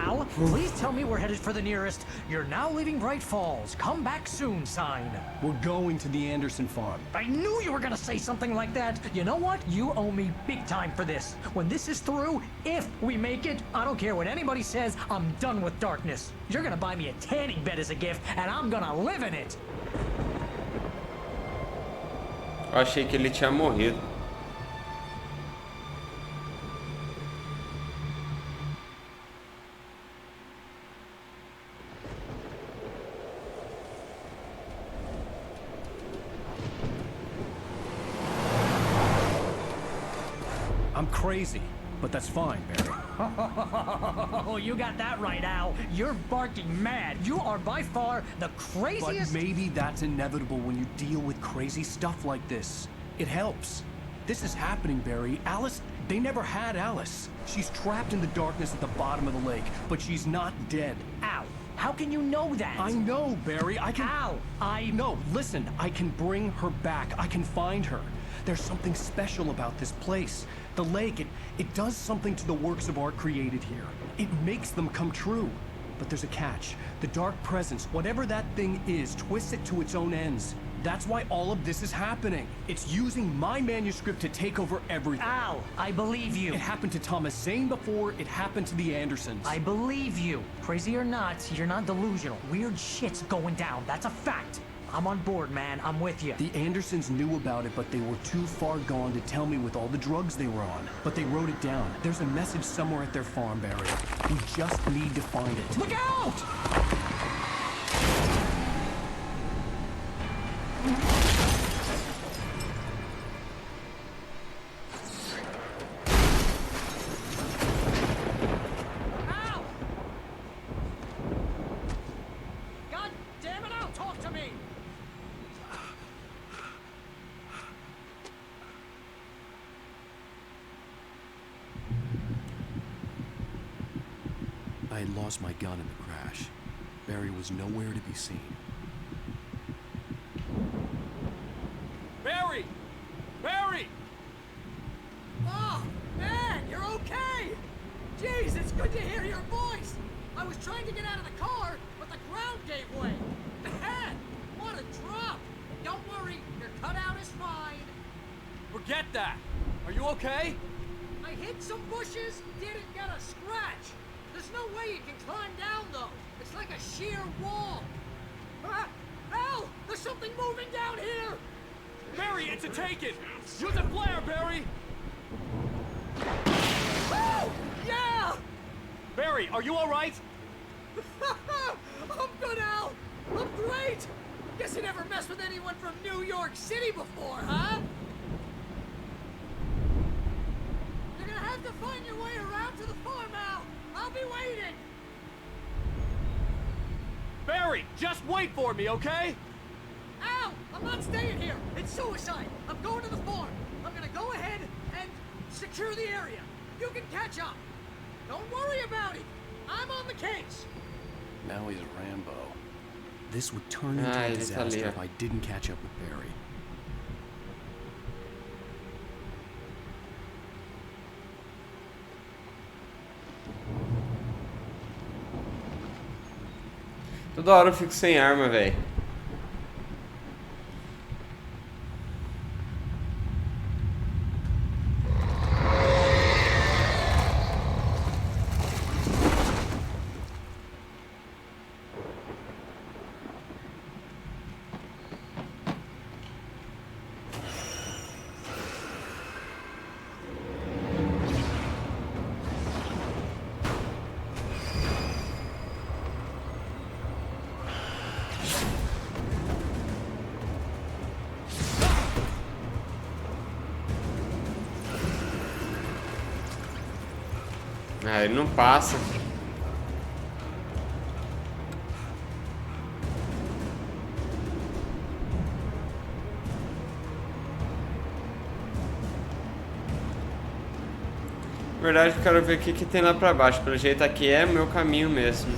Al. Please tell me we're headed for the nearest "You're now leaving Bright Falls. Come back soon" sign. We're going to the Anderson farm. I knew you were gonna say something like that. You know what? You owe me big time for this. When this is through, if we make it, I don't care what anybody says, I'm done with darkness. You're gonna buy me a tanning bed as a gift, and I'm gonna live in it. Eu achei que ele tinha morrido. I'm crazy, but that's fine, Barry. Oh, you got that right, Al. You're barking mad. You are by far the craziest... But maybe that's inevitable when you deal with crazy stuff like this. It helps. This is happening, Barry. Alice, they never had Alice. She's trapped in the darkness at the bottom of the lake, but she's not dead. Al, how can you know that? I know, Barry. I can... Al, No, listen. I can bring her back. I can find her. There's something special about this place. The lake, it does something to the works of art created here. It makes them come true. But there's a catch. The dark presence, whatever that thing is, twists it to its own ends. That's why all of this is happening. It's using my manuscript to take over everything. Al, I believe you. It happened to Thomas Zane before, it happened to the Andersons. I believe you. Crazy or not, you're not delusional. Weird shit's going down. That's a fact. I'm on board, man. I'm with you. The Andersons knew about it, but they were too far gone to tell me with all the drugs they were on. But they wrote it down. There's a message somewhere at their farm, Barry. We just need to find it. Look out! I had lost my gun in the crash. Barry was nowhere to be seen. Barry! Barry! Oh, man, you're okay! Jeez, it's good to hear your voice! I was trying to get out of the car, but the ground gave way. Man, what a drop! Don't worry, your cutout is fine. Forget that! Are you okay? I hit some bushes, didn't get a scratch. There's no way you can climb down, though. It's like a sheer wall. Al, there's something moving down here! Barry, it's a take-it! Use a flare, Barry! Oh, yeah! Barry, are you all right? I'm good, Al. I'm great. Guess you never messed with anyone from New York City before, huh? You're gonna have to find your way around to the farm, Al. I'll be waiting. Barry, just wait for me, okay? Al, I'm not staying here. It's suicide. I'm going to the farm. I'm gonna go ahead and secure the area. You can catch up. Don't worry about it. I'm on the case. Now he's Rambo. This would turn into a disaster if I didn't catch up with Barry. Toda hora eu fico sem arma, velho. Ah, ele não passa. Na verdade, eu quero ver o que tem lá pra baixo. Pelo jeito aqui é o meu caminho mesmo.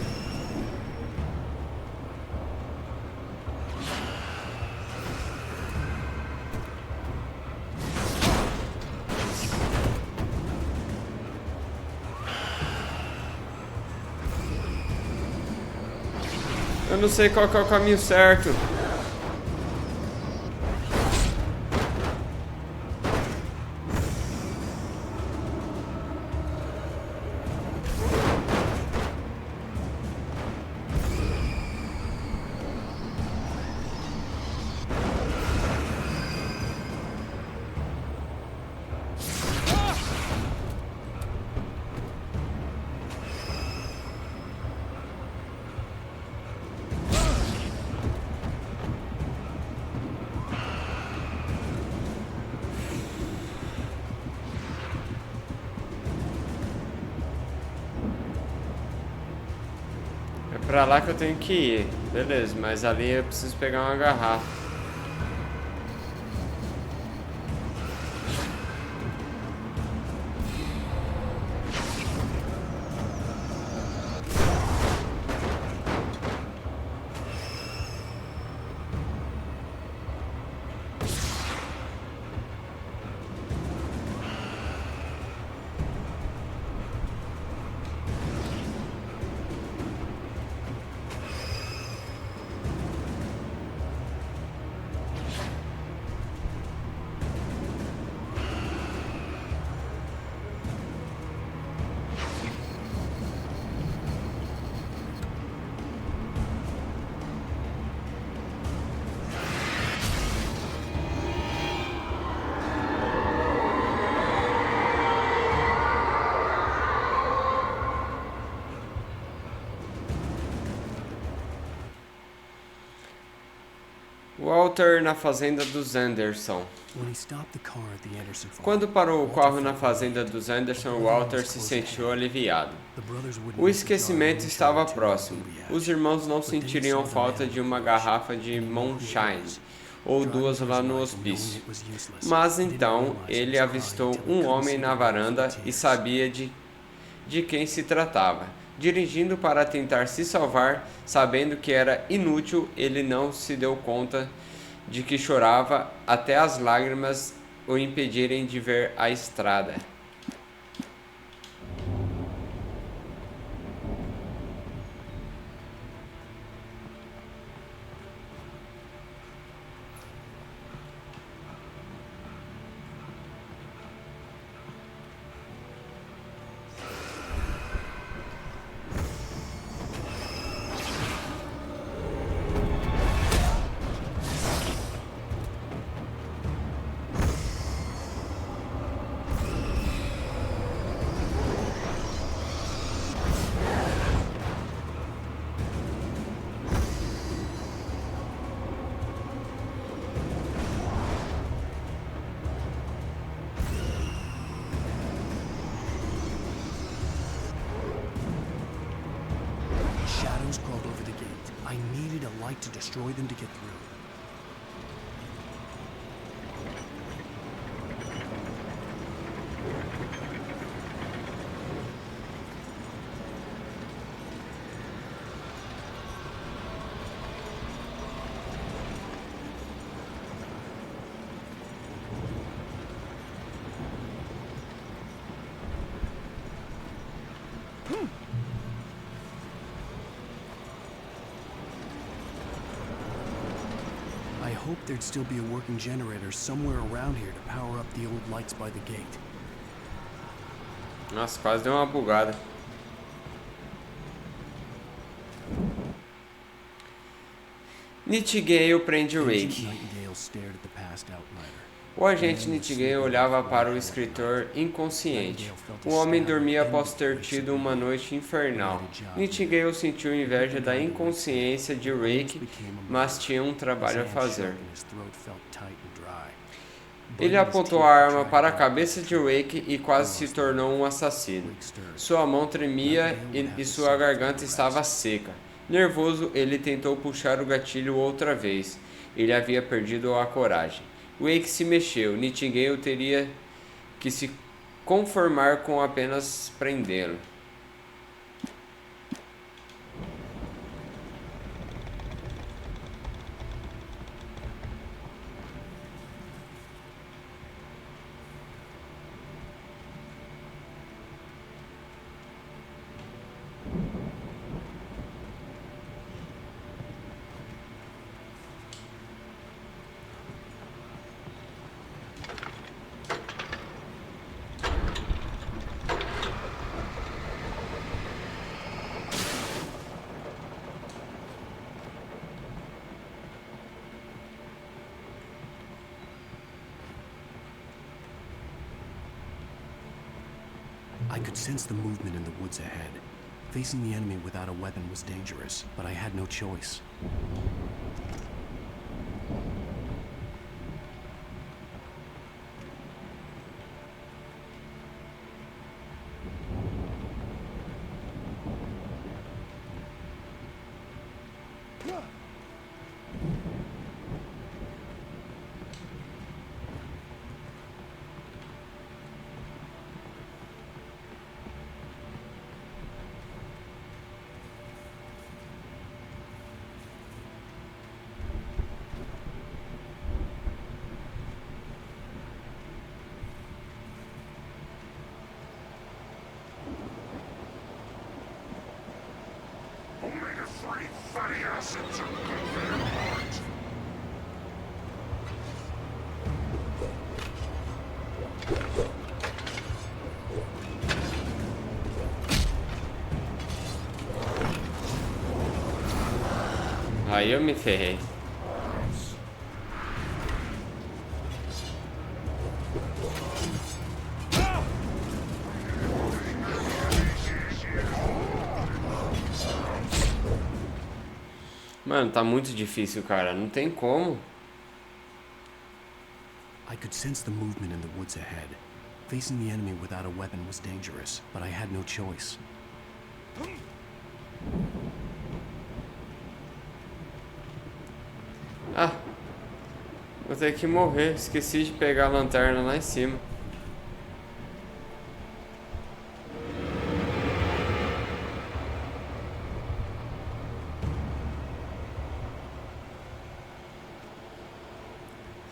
Eu não sei qual que é o caminho certo. Pra lá que eu tenho que ir. Beleza, mas ali eu preciso pegar uma garrafa. Walter na fazenda dos Anderson. Quando parou o carro na fazenda dos Anderson, Walter se sentiu aliviado. O esquecimento estava próximo. Os irmãos não sentiriam falta de uma garrafa de moonshine ou duas lá no hospício. Mas então ele avistou um homem na varanda e sabia de quem se tratava. Dirigindo para tentar se salvar, sabendo que era inútil, ele não se deu conta de que chorava até as lágrimas o impedirem de ver a estrada. Crawled over the gate. I needed a light to destroy them to get through. I hoped there'd still be a working generator somewhere around here to power up the old lights by the gate. Nossa, quase deu uma bugada. Nightingale prende Wake. O agente Nightingale olhava para o escritor inconsciente. O homem dormia após ter tido uma noite infernal. Nightingale sentiu inveja da inconsciência de Wake, mas tinha um trabalho a fazer. Ele apontou a arma para a cabeça de Wake e quase se tornou um assassino. Sua mão tremia e sua garganta estava seca. Nervoso, ele tentou puxar o gatilho outra vez. Ele havia perdido a coragem. Wake se mexeu. Nightingale teria que se conformar com apenas prendê-lo. I could sense the movement in the woods ahead. Facing the enemy without a weapon was dangerous, but I had no choice. Aí eu me ferrei. Mano, tá muito difícil, cara. Não tem como. I could sense the movement in the woods ahead. Facing the enemy without a weapon was dangerous, but I had no choice. Ah, vou ter que morrer. Esqueci de pegar a lanterna lá em cima.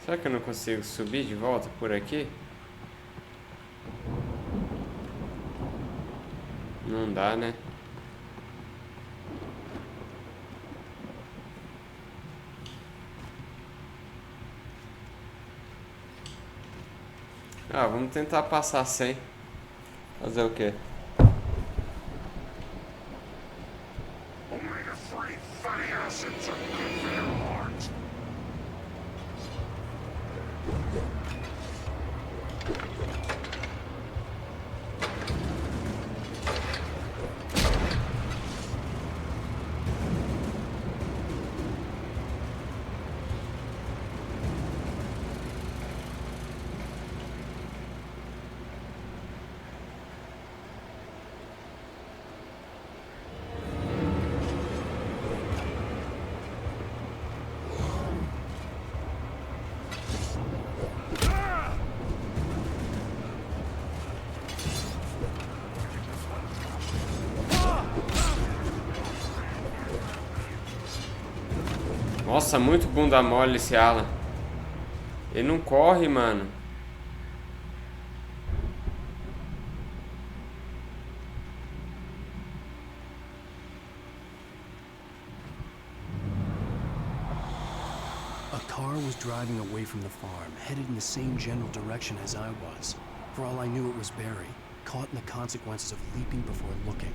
Será que eu não consigo subir de volta por aqui? Não dá, né? Ah, vamos tentar passar sem. Fazer o quê? Nossa, muito bunda mole esse Alan. Ele não corre, mano. A car was driving away from the farm, headed in the same general direction as I was. For all I knew, it was Barry, caught in the consequences of leaping before looking.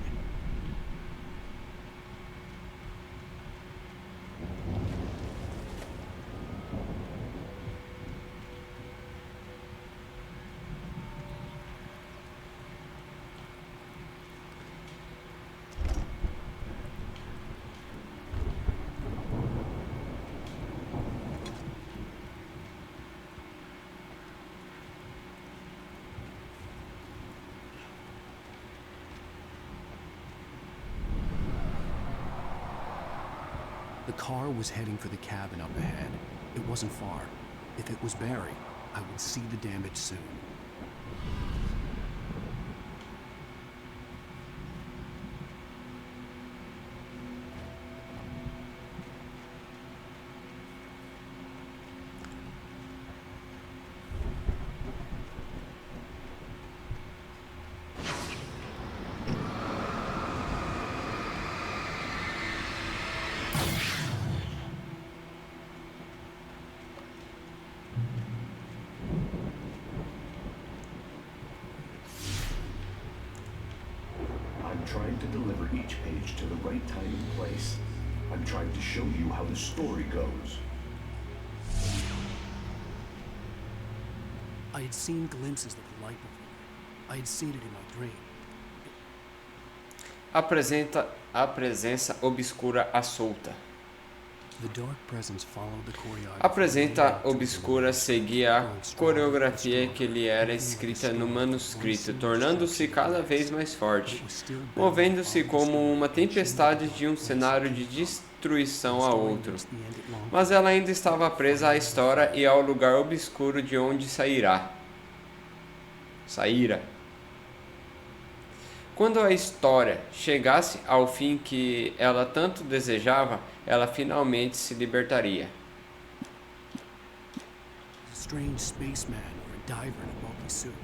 The car was heading for the cabin up ahead. It wasn't far. If it was Barry, I would see the damage soon. I'm trying to deliver each page to the right time and place. I'm trying to show you how the story goes. I had seen glimpses of the light before. I had seen it in my dream. a presença obscura à solta. A presença obscura seguia a coreografia que lhe era escrita no manuscrito, tornando-se cada vez mais forte, movendo-se como uma tempestade de um cenário de destruição a outro. Mas ela ainda estava presa à história e ao lugar obscuro de onde saíra. Quando a história chegasse ao fim que ela tanto desejava, ela finalmente se libertaria. A strange spaceman or a diver in a bulky suit.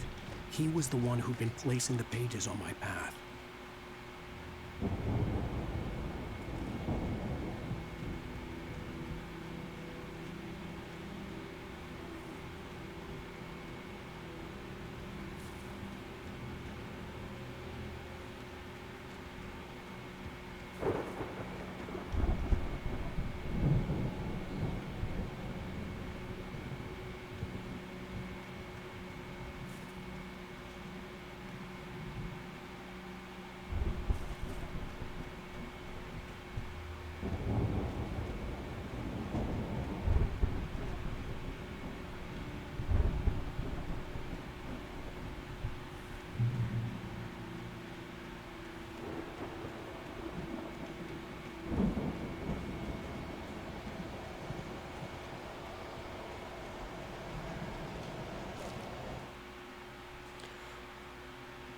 He was the one who'd been placing the pages on my path.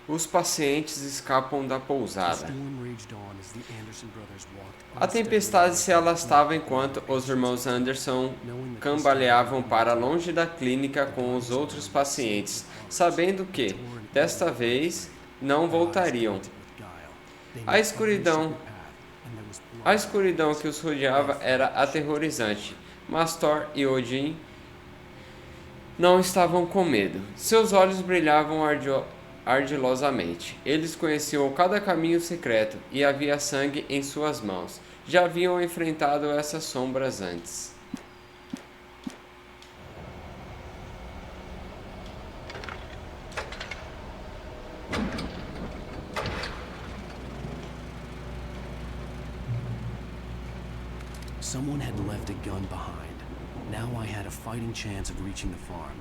Os pacientes escapam da pousada. A tempestade se alastava enquanto os irmãos Anderson cambaleavam para longe da clínica com os outros pacientes, sabendo que, desta vez, não voltariam. A escuridão que os rodeava era aterrorizante, mas Thor e Odin não estavam com medo. Seus olhos brilhavam ardilosamente. Eles conheciam cada caminho secreto e havia sangue em suas mãos. Já haviam enfrentado essas sombras antes. Someone had left a gun behind. Now I had a fighting chance of reaching the farm.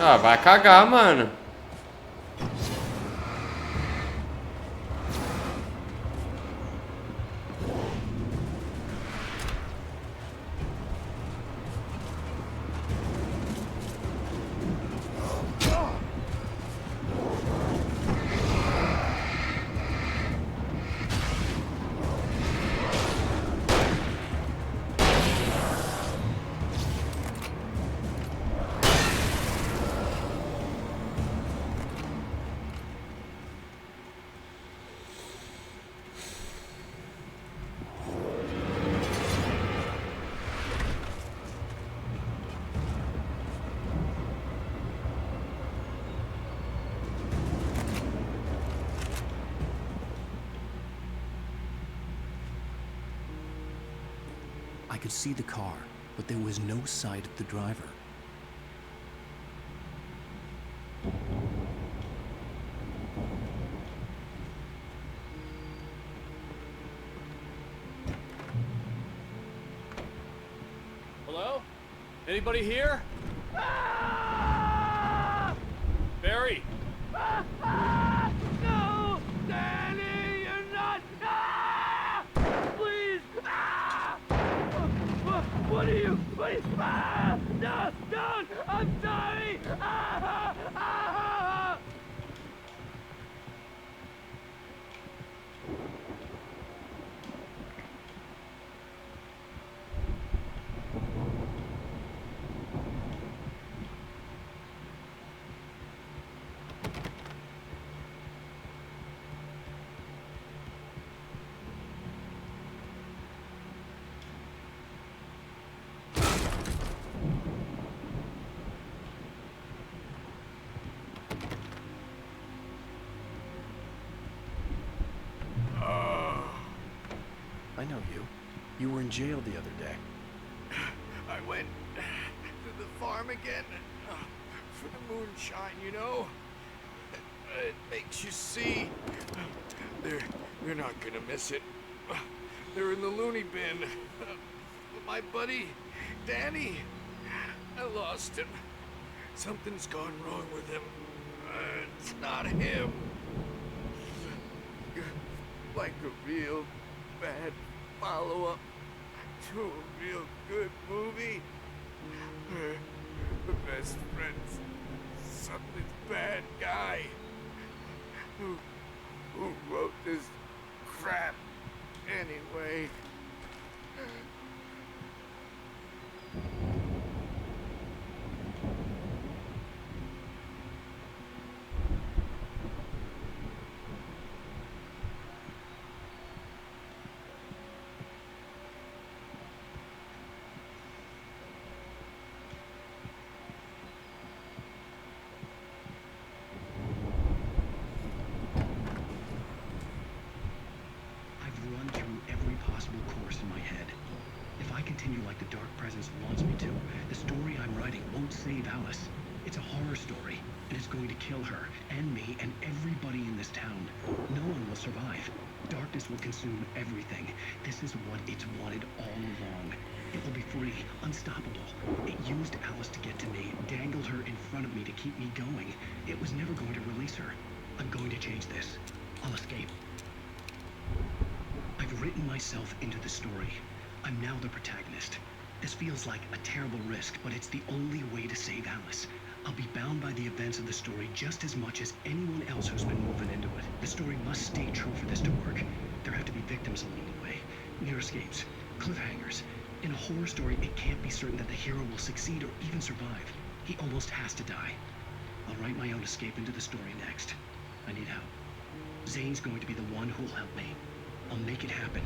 Ah, vai cagar, mano. I could see the car, but there was no sight of the driver. Hello? Anybody here? Barry? No! Danny, you're not! Please! What are you? Please! No! Don't! I'm sorry! I know you. You were in jail the other day. I went to the farm again for the moonshine, you know? It makes you see. They're not gonna miss it. They're in the loony bin. My buddy, Danny, I lost him. Something's gone wrong with him. It's not him. Like a real bad follow-up to a real good movie. The best friend's something's bad guy. Who wrote this crap anyway? Course in my head. If I continue like the Dark Presence wants me to, the story I'm writing won't save Alice. It's a horror story, and it's going to kill her, and me, and everybody in this town. No one will survive. Darkness will consume everything. This is what it's wanted all along. It will be free, unstoppable. It used Alice to get to me, dangled her in front of me to keep me going. It was never going to release her. I'm going to change this. I'll escape. I've written myself into the story. I'm now the protagonist. This feels like a terrible risk, but it's the only way to save Alice. I'll be bound by the events of the story just as much as anyone else who's been moving into it. The story must stay true for this to work. There have to be victims along the way, near escapes, cliffhangers. In a horror story, it can't be certain that the hero will succeed or even survive. He almost has to die. I'll write my own escape into the story next. I need help. Zane's going to be the one who'll help me. I'll make it happen.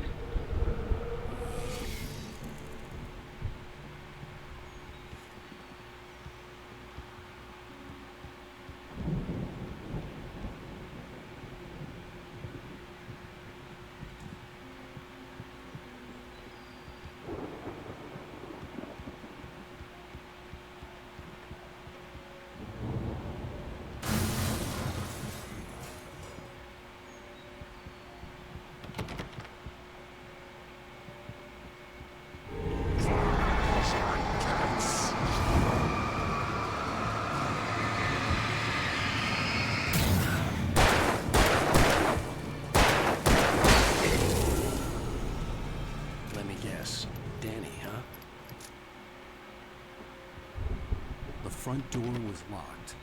front door was locked.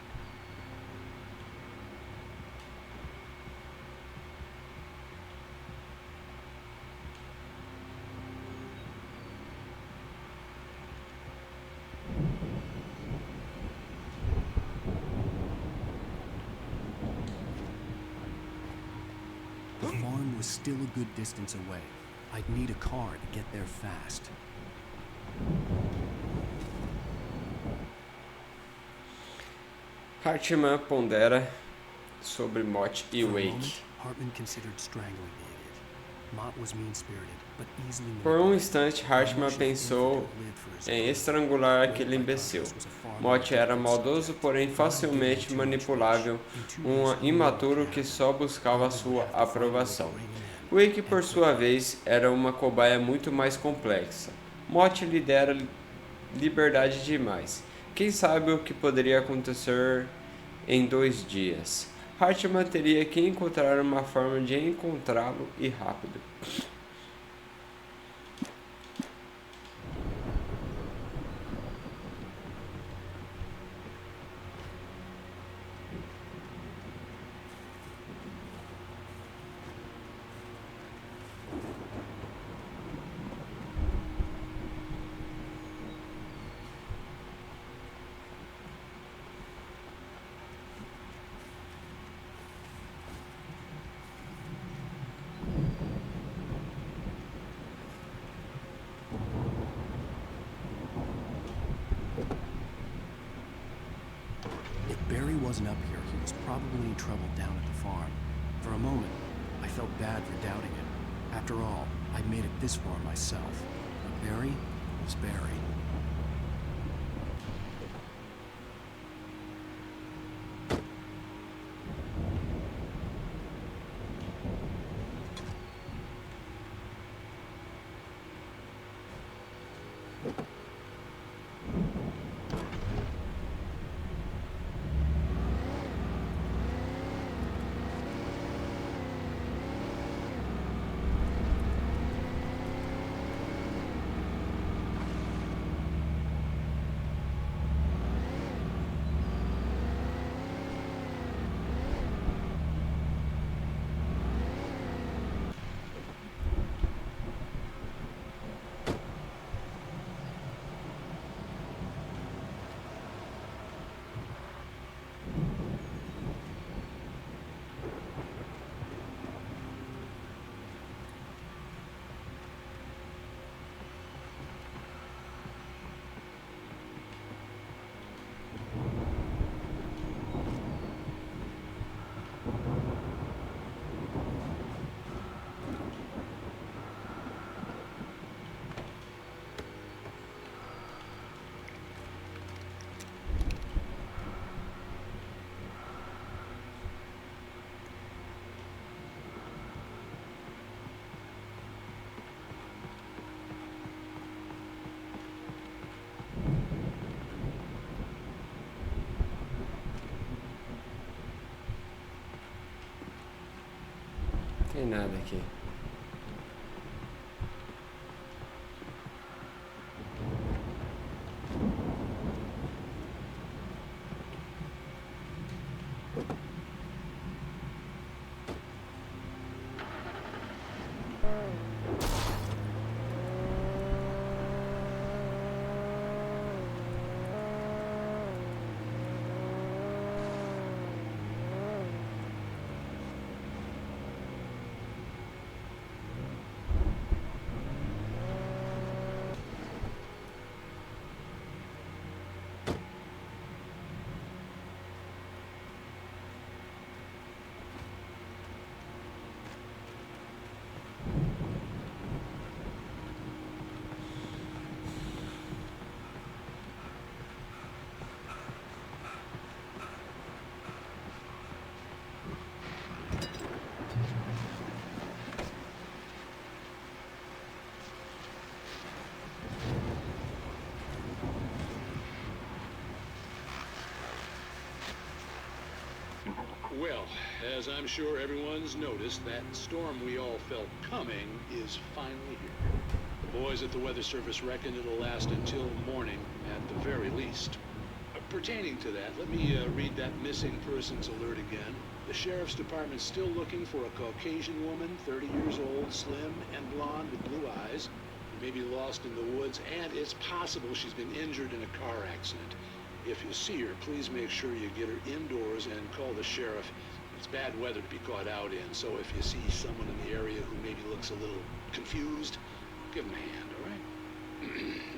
The farm was still a good distance away. I'd need a car to get there fast. Hartman pondera sobre Mott e Wake. Hartman considered strangling the idiot. Mott was mean-spirited, but easily Por um instante, Hartman pensou em estrangular aquele imbecil. Mott era maldoso, porém facilmente manipulável, um imaturo que só buscava sua aprovação. Wake, por sua vez, era uma cobaia muito mais complexa. Mott lhe dera liberdade demais. Quem sabe o que poderia acontecer em 2 dias? Hartman teria que encontrar uma forma de encontrá-lo e rápido. Barry wasn't up here. He was probably in trouble down at the farm. For a moment, I felt bad for doubting him. After all, I'd made it this far myself. But Barry was Barry. Tem nada aqui. Well, as I'm sure everyone's noticed, that storm we all felt coming is finally here. The boys at the Weather Service reckon it'll last until morning at the very least. Pertaining to that, let me read that missing persons alert again. The sheriff's department's still looking for a Caucasian woman, 30 years old, slim and blonde with blue eyes. She may be lost in the woods, and it's possible she's been injured in a car accident. If you see her, please make sure you get her indoors and call the sheriff. It's bad weather to be caught out in, so if you see someone in the area who maybe looks a little confused, give them a hand, all right?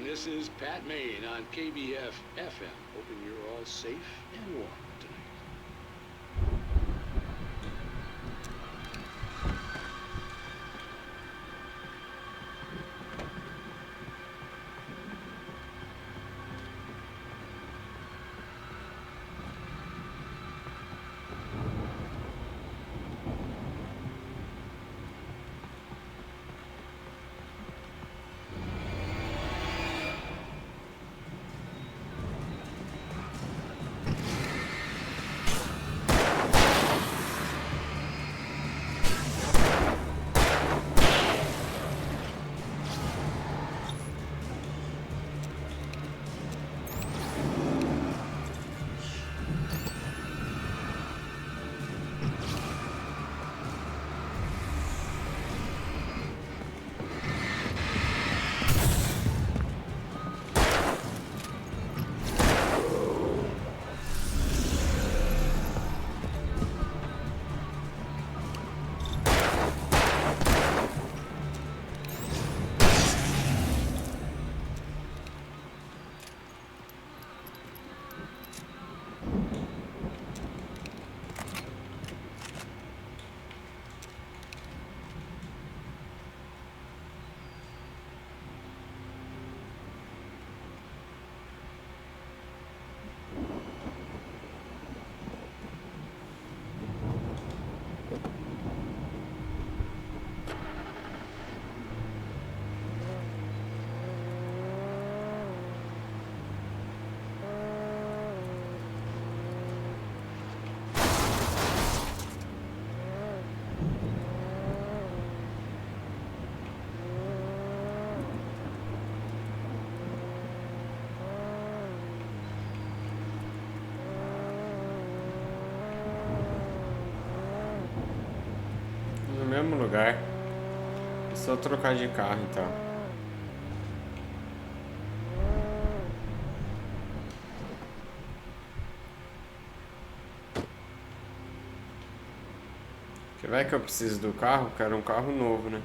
This is Pat Maine on KBF FM. Hoping you're all safe and warm tonight. Mesmo lugar. É só trocar de carro então. Que vai que eu preciso do carro? Quero um carro novo, né?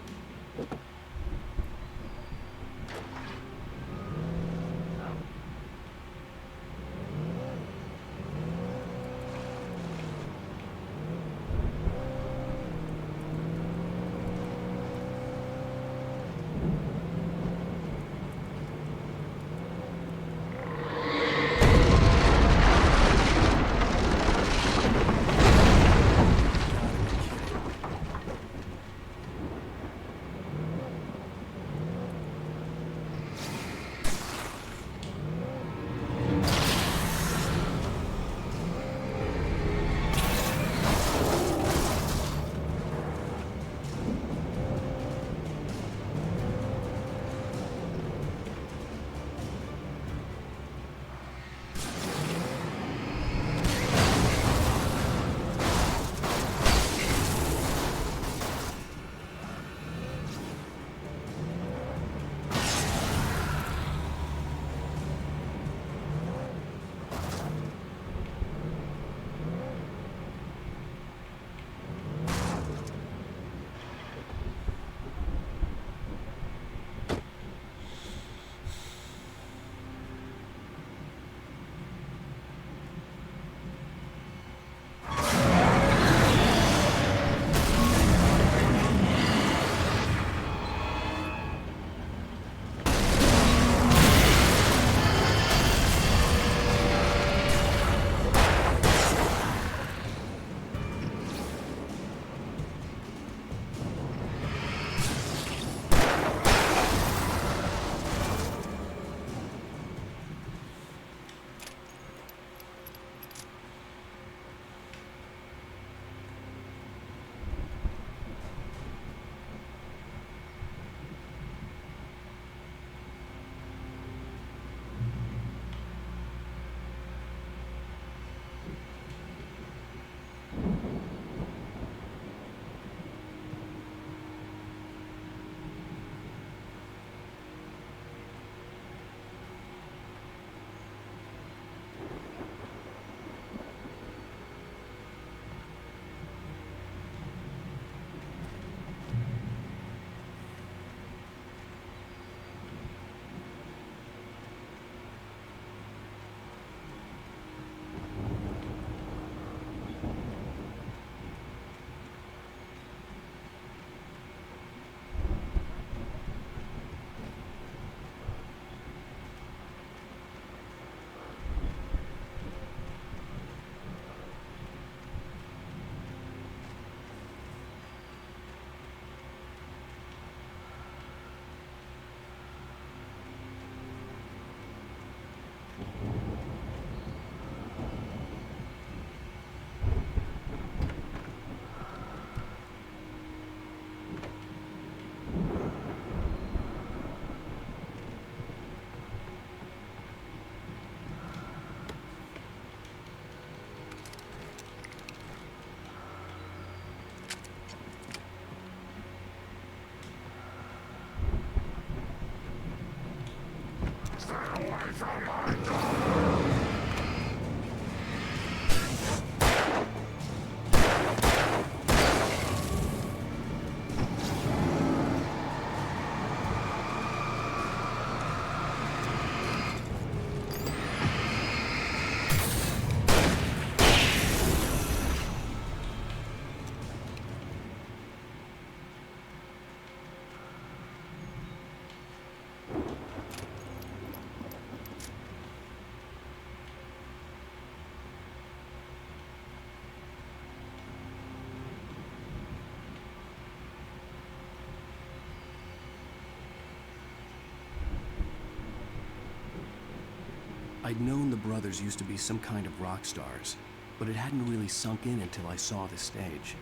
I'd known the brothers used to be some kind of rock stars, but it hadn't really sunk in until I saw the stage.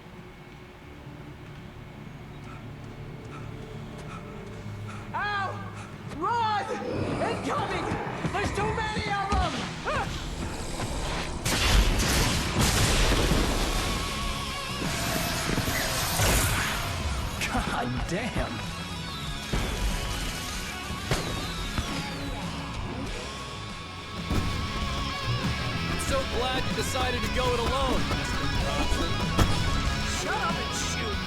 Ow! Run! Incoming! There's too many of them! God damn! So glad you decided to go it alone, Mr. Thompson. Shut up and shoot!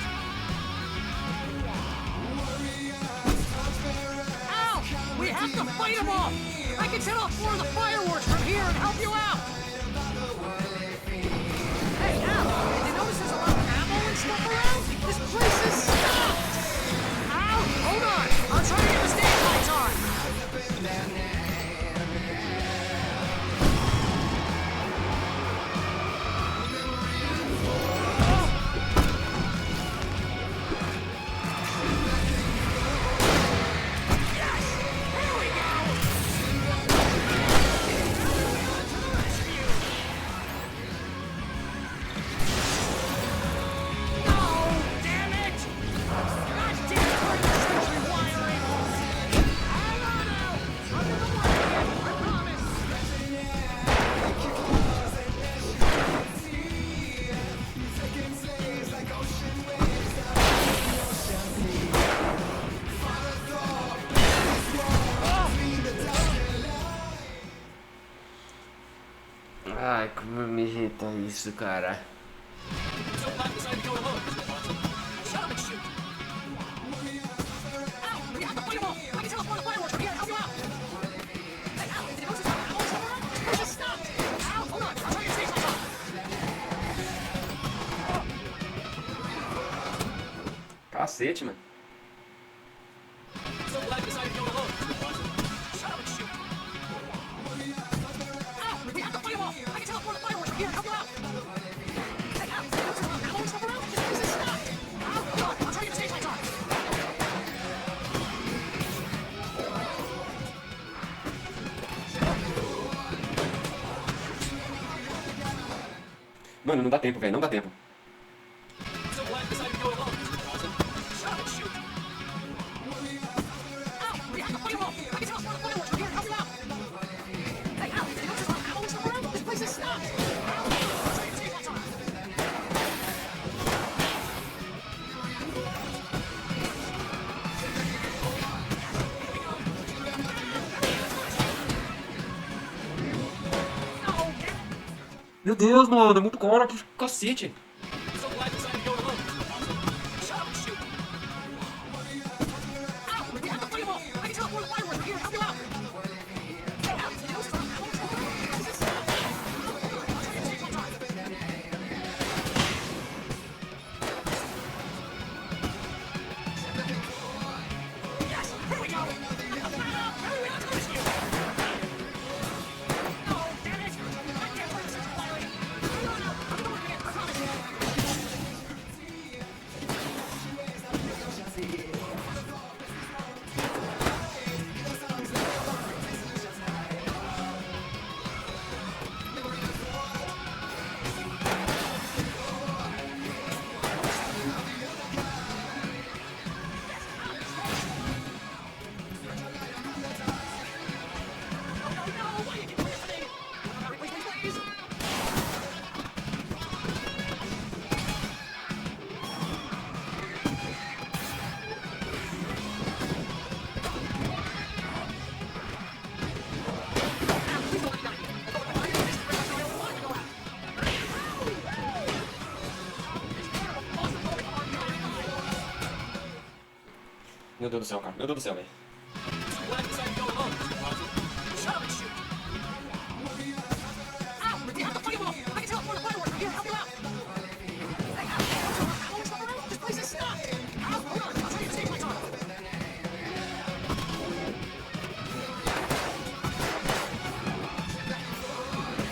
Ow! We have to fight them off! I can set off more of the fireworks from here and help you out! Hey, Al! Did you notice there's a lot of ammo and stuff around? This place is stopped! Al! Hold on! I'll try to get the stage lights on! Ai, como me irrita isso, cara. Cacete, mano. Mano, não dá tempo, velho, não dá tempo. Meu Deus, mano, é muito cara, que cacete. Deus do céu, cara. Meu Deus do céu, velho. Glad you decided to go alone, Mr. Closet. Shut up and shoot. Ow! Behind the firewall! I can teleport the fireworks. Here, help you out. Hey, how much longer? This place is stuck. Ow, hold on. I'll show you the stage lights on.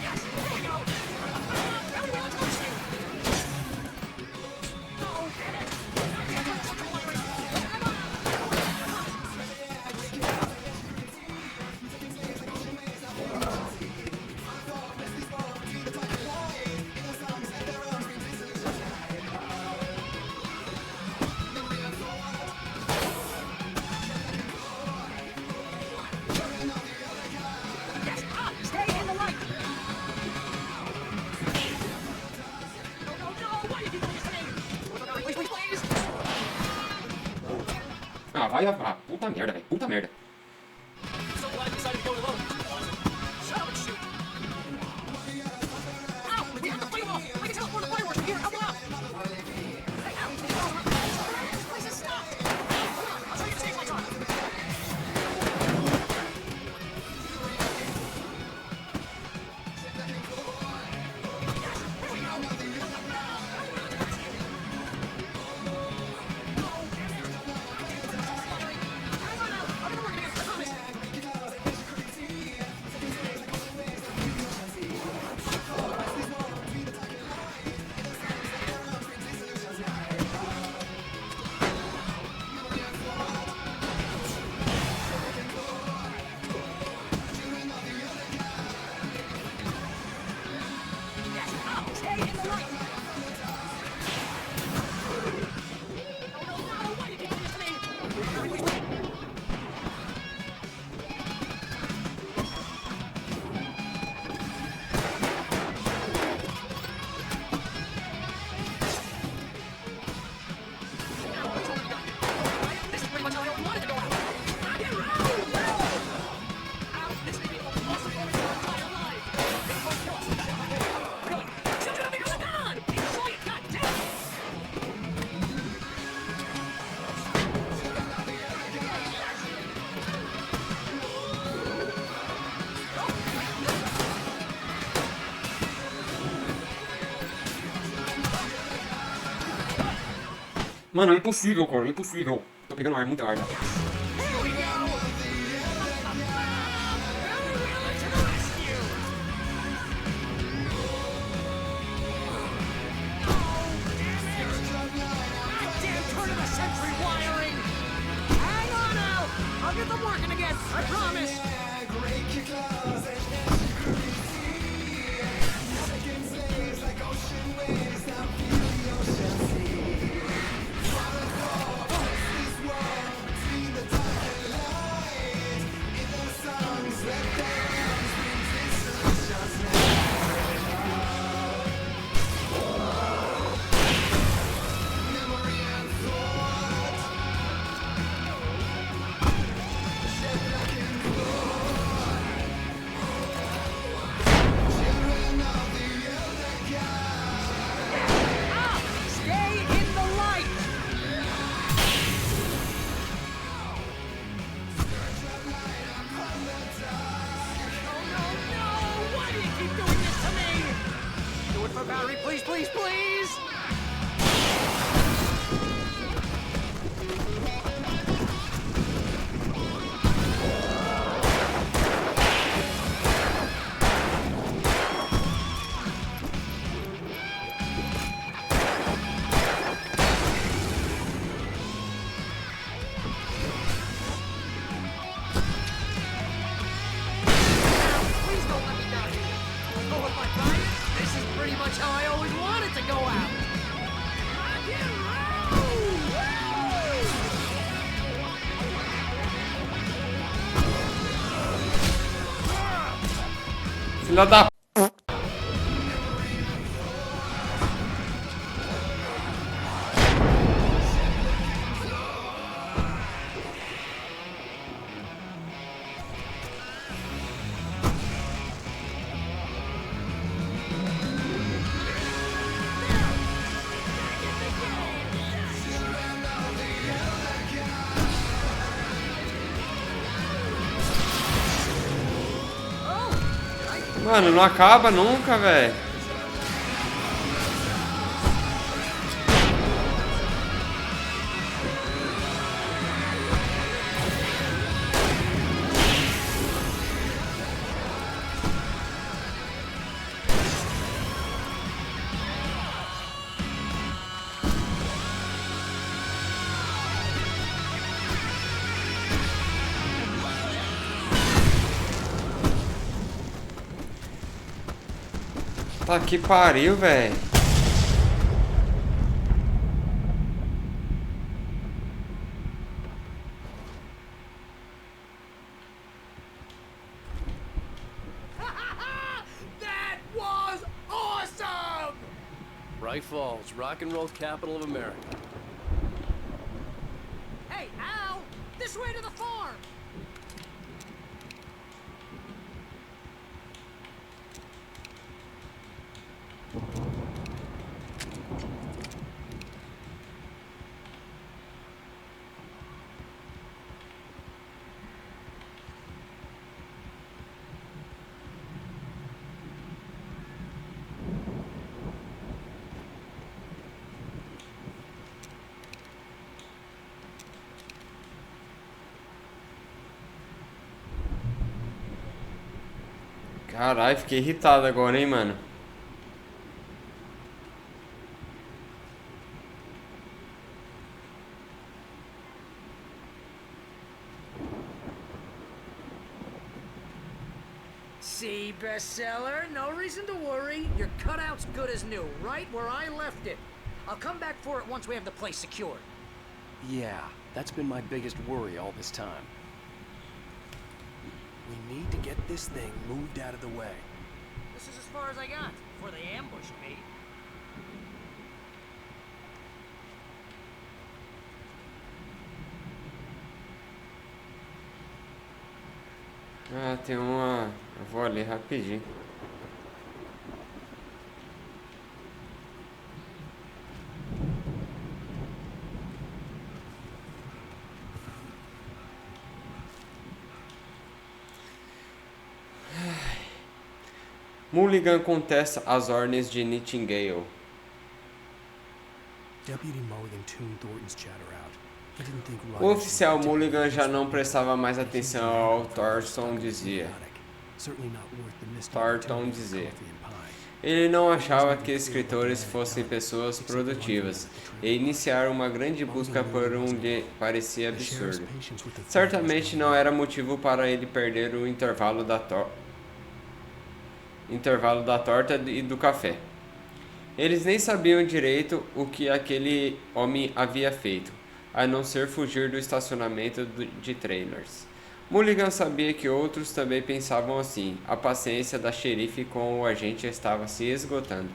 Yes, there we go. Everyone, let's go shoot. Oh, damn it. Yes, stay in the light. No, why did you do this to me? Please. Ah, vai a puta merda, velho. Puta merda. So glad you decided to go alone. Shut up and shoot. Ow! Behind the firewall! I can teleport the fireworks. Here, help you out. Hey, ow! This place is stuck. Hold on, I'll show you the stage lights on. Stay in the light. No, why did you do this to me? This is pretty much how I wanted to go out. Get around! Ow, this may be the most awesome moment of my entire life. Really? Shoot it up because it's gone! Show you, goddamn! Mano, é impossível, cara. É impossível. Tô pegando ar, muita ar. Here we go! Really to the rescue! Oh, damn it! Goddamn turn-of-the-century wiring! Hang on now! I'll get them working again, I promise! Stay in the light! No! Why do you keep doing this to me? Do it for Barry, please, please, please! Please don't let me down here. Oh, if I try it, this is pretty much how I always wanted to go out. Filha da... Mano, não acaba nunca, velho. Tá que pariu, velho. That was awesome! Bright Falls, rock and roll capital of America. Hey, Al! This way to the farm! Caralho, fiquei irritado agora, hein, mano. See, bestseller? No reason to worry. Your cutout's good as new, right where I left it. I'll come back for it once we have the place secured. Yeah, that's been my biggest worry all this time. We need to get this thing moved out of the way. This is as far as I got before they ambushed me. Ah, tem uma... Eu vou ali rapidinho. Mulligan contesta as ordens de Nightingale. Deputy Mulligan tuned Thornton's chatter out. He didn't think O oficial Mulligan já não prestava mais atenção ao Thornton dizia. Ele não achava que escritores fossem pessoas produtivas e iniciar uma grande busca por lhe parecia absurdo. Certamente não era motivo para ele perder o intervalo da torta e do café. Eles nem sabiam direito o que aquele homem havia feito, a não ser fugir do estacionamento de trailers. Mulligan sabia que outros também pensavam assim. A paciência da xerife com o agente estava se esgotando.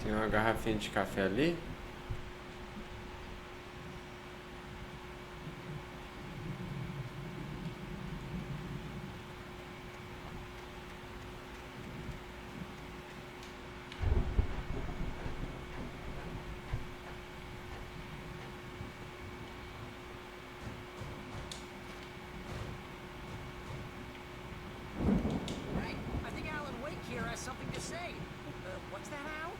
Tem uma garrafinha de café ali. Hey, I think Alan Wake here has something to say. What's that, Al?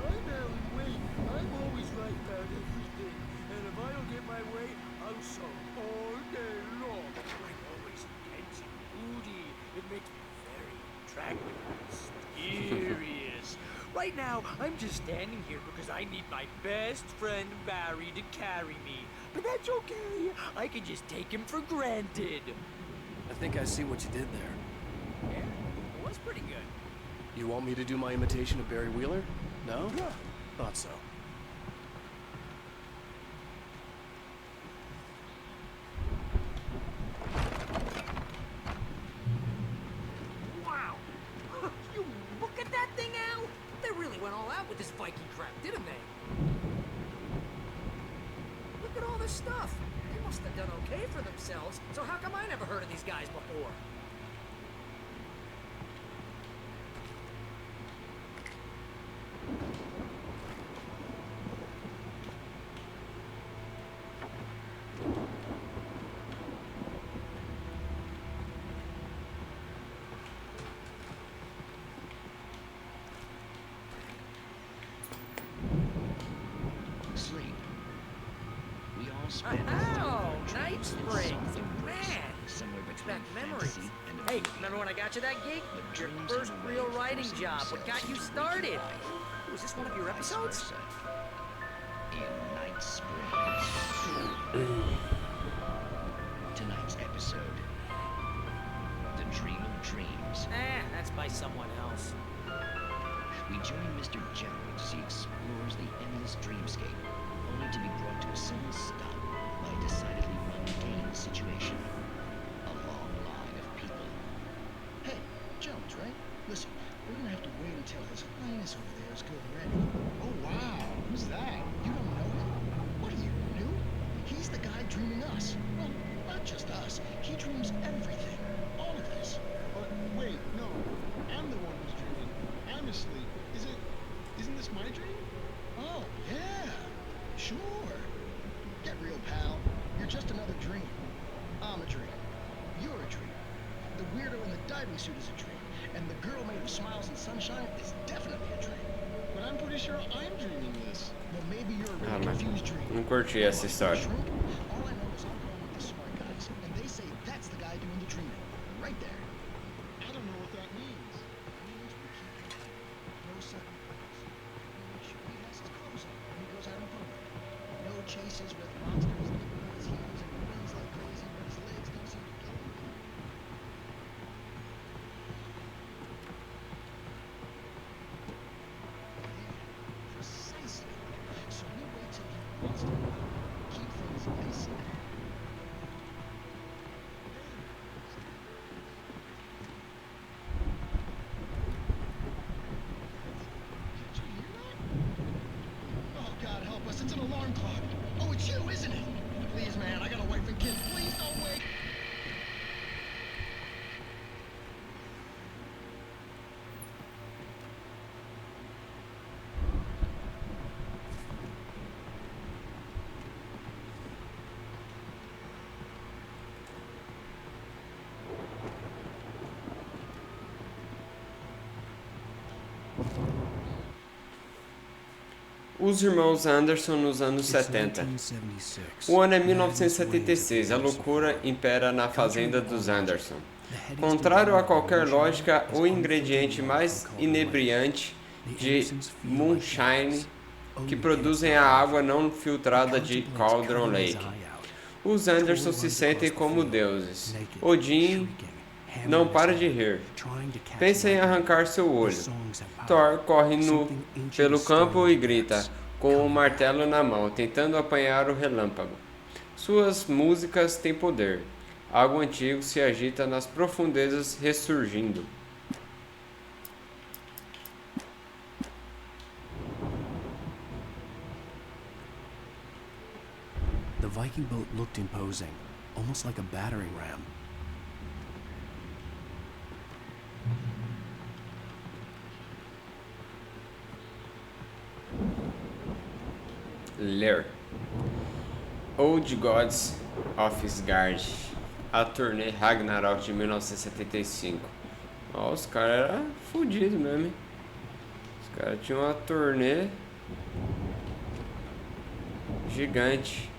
I'm Alan Wake. I'm always right about everything. And if I don't get my way, I'll sulk all day long. I'm always intense and moody. It makes me very attractive and mysterious. Right now, I'm just standing here because I need my best friend Barry to carry me. But that's okay. I can just take him for granted. I think I see what you did there. Yeah, it was pretty good. You want me to do my imitation of Barry Wheeler? No? Thought so. Wow! You look at that thing, Al! They really went all out with this Viking crap, didn't they? Look at all this stuff. They must have done okay for themselves, so how come I never heard of these guys before? Sleep. We all spend Oh, Night Springs! Man! somewhere Brings between back memories. fantasy and Hey, remember when I got you that gig? Your dreams first and real waves writing forcing job. What got you themselves started? into waking Was this one of your life, episodes? vice versa. In Night Springs. Tonight's episode. The Dream of Dreams. That's by someone else. We join Mr. General as he explores the endless dreamscape, only to be brought to a sudden stop by a decidedly mundane situation. A long line of people. Hey, Jones, right? Listen, we're gonna have to wait until His Highness over there is good and ready. Oh, wow. Who's that? You don't know him? What are you, new? He's the guy dreaming us. Well, not just us. He dreams everything. All of this. But wait, no. I'm the one who's dreaming. I'm asleep. Isn't this my dream? Oh, yeah. Sure. Get real, pal. You're just another dream. I'm a dream. You're a dream. The weirdo in the diving suit is a dream. And the girl made of smiles and sunshine is definitely a dream. But I'm pretty sure I'm dreaming this. Well, maybe you're a Ah, really mas confused dream. não curti essa história. All I know is I'm going with the smart guys, and they say that's the guy doing the dreaming. Right there. I don't know what that means. It means we're keeping no sudden breaks. Make sure he has his clothes on when he goes out in public. No chases with monsters leaping on his heels and runs like crazy when his legs don't seem to get him. Precisely. So we wait till he wants to keep things nice and Did you hear that? Oh, God help us, it's an alarm clock. Oh, it's you, isn't it? Please, man, I got a wife and kids. Please don't wait. Os irmãos Anderson nos anos 70. O ano é 1976. A loucura impera na fazenda dos Anderson. Contrário a qualquer lógica, o ingrediente mais inebriante de moonshine que produzem a água não filtrada de Cauldron Lake. Os Anderson se sentem como deuses. Odin não para de rir. Pensa em arrancar seu olho. Thor corre nu pelo campo e grita, com o martelo na mão, tentando apanhar o relâmpago. Suas músicas têm poder. Algo antigo se agita nas profundezas, ressurgindo. The Viking boat looked imposing, almost like a battering ram. Ler. Old Gods of Asgard. A turnê Ragnarok de 1975. Ó, os caras eram fodidos mesmo, hein? Os caras tinham uma turnê gigante.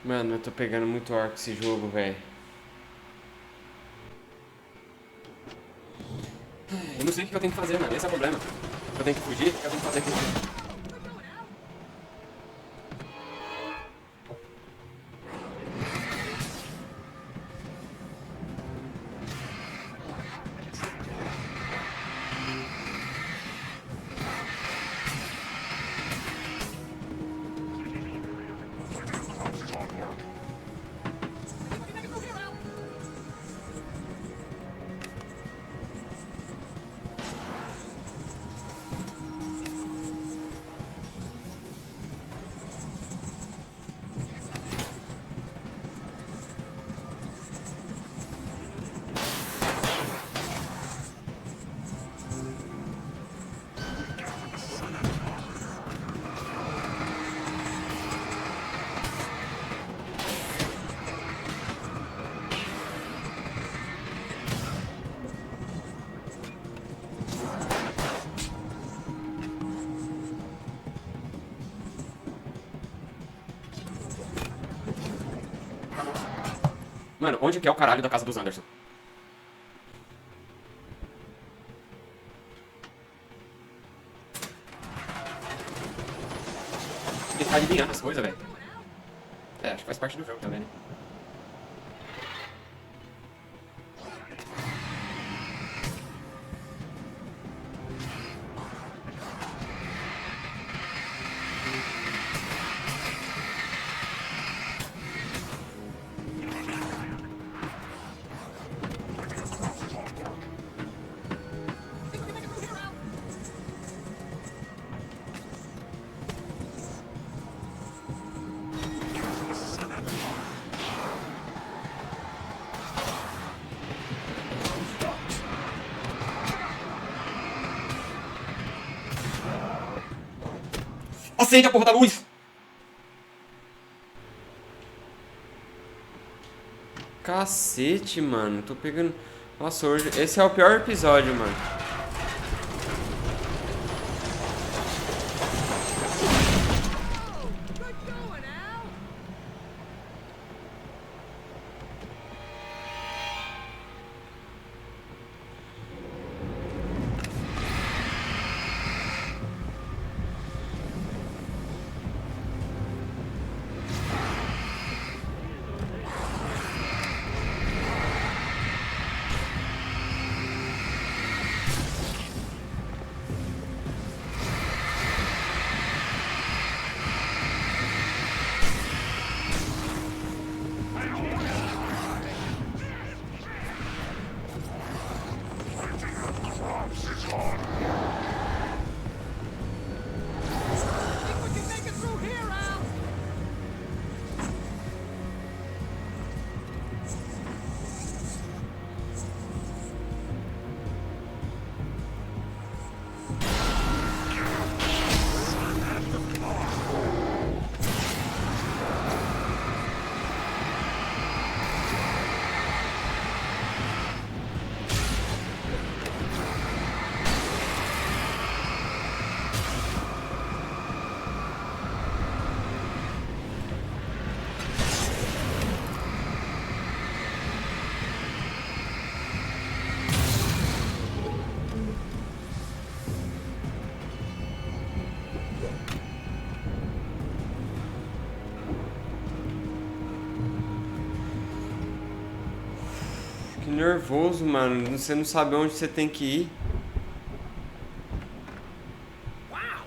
Mano, eu tô pegando muito ar com esse jogo, velho. Eu não sei o que eu tenho que fazer, mano. Esse é o problema. Eu tenho que fugir, o que eu tenho que fazer aqui? Mano, onde que é o caralho da casa dos Anderson? Ele tá adivinhando as coisas, velho. É, acho que faz parte do jogo também, né? Acende a porra da luz! Cacete, mano. Tô pegando... Nossa, hoje... Esse é o pior episódio, mano. Que nervoso, mano. Você não sabe onde você tem que ir. Wow,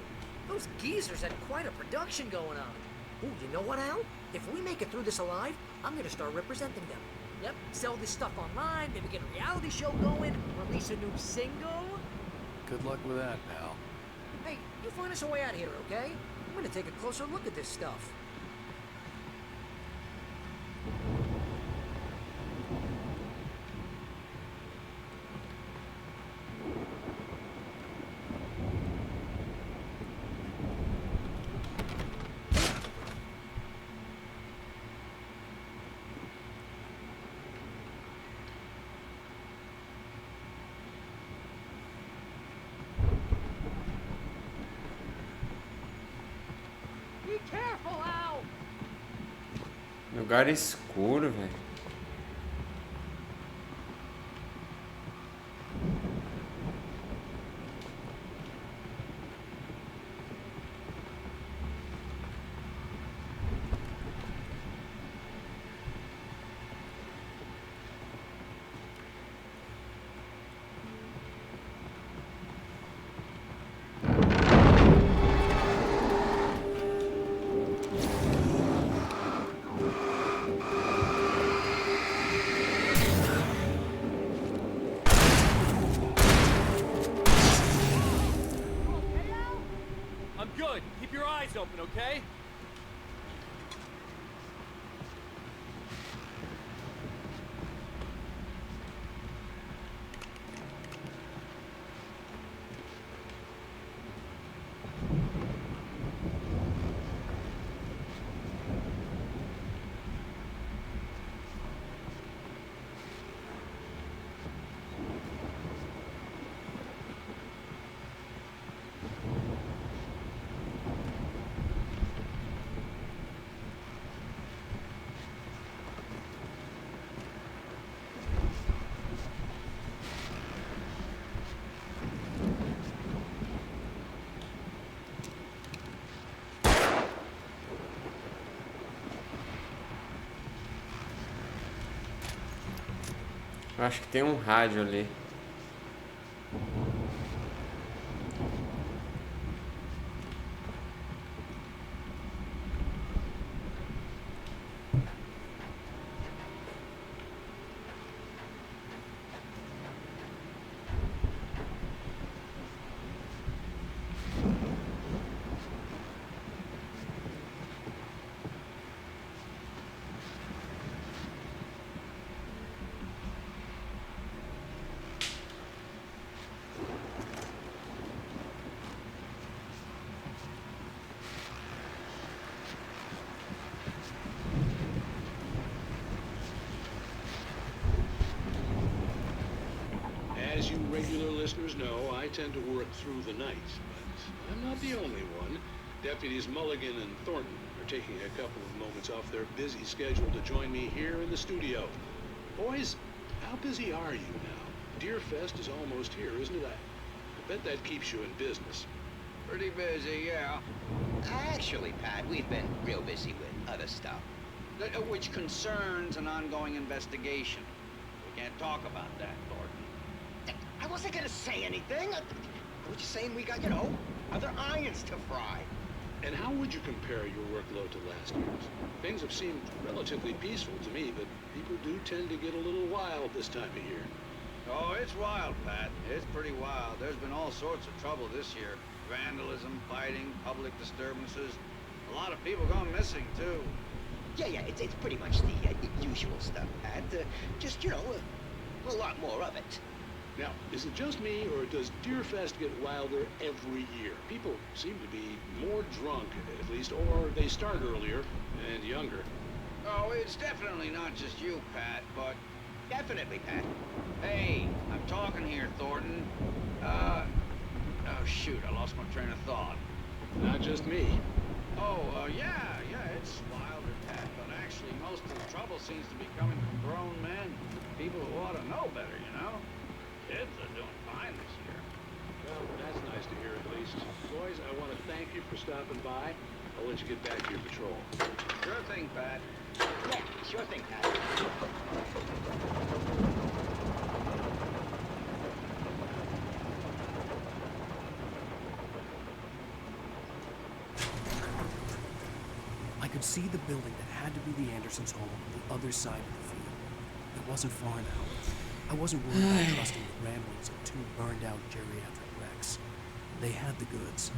those geezers had quite a production going on. Ooh, you know what, Al? If we make it through this alive, I'm gonna start representing them. Yep, sell this stuff online, maybe get a reality show going, release a new single. Good luck with that, pal. Hey, you find us a way out of here, okay? I'm gonna take a closer look at this stuff. Be careful, Al! Lugar escuro, velho. I'm good. Keep your eyes open, okay? Eu acho que tem um rádio ali. As you regular listeners know, I tend to work through the night, but I'm not the only one. Deputies Mulligan and Thornton are taking a couple of moments off their busy schedule to join me here in the studio. Boys, how busy are you now? Deerfest is almost here, isn't it? I bet that keeps you in business. Pretty busy, yeah. Actually, Pat, we've been real busy with other stuff, which concerns an ongoing investigation. We can't talk about that, Thornton. I wasn't gonna say anything. I was just saying we got, other irons to fry. And how would you compare your workload to last year's? Things have seemed relatively peaceful to me, but people do tend to get a little wild this time of year. Oh, it's wild, Pat. It's pretty wild. There's been all sorts of trouble this year. Vandalism, fighting, public disturbances. A lot of people gone missing, too. Yeah, it's pretty much the usual stuff, Pat. Just, a lot more of it. Now, is it just me, or does Deerfest get wilder every year? People seem to be more drunk, at least, or they start earlier and younger. Oh, it's definitely not just you, Pat, but... Definitely, Pat. Hey, I'm talking here, Thornton. Oh, shoot, I lost my train of thought. Not just me. Yeah, it's wilder, Pat, but actually most of the trouble seems to be coming from grown men. People who ought to know better, Kids are doing fine this year. Well, that's nice to hear at least. Boys, I want to thank you for stopping by. I'll let you get back to your patrol. Sure thing, Pat. Yeah, sure thing, Pat. I could see the building that had to be the Andersons' home on the other side of the field. It wasn't far now. I wasn't worried about trusting the ramblings of two burned-out geriatric wrecks. They had the goods.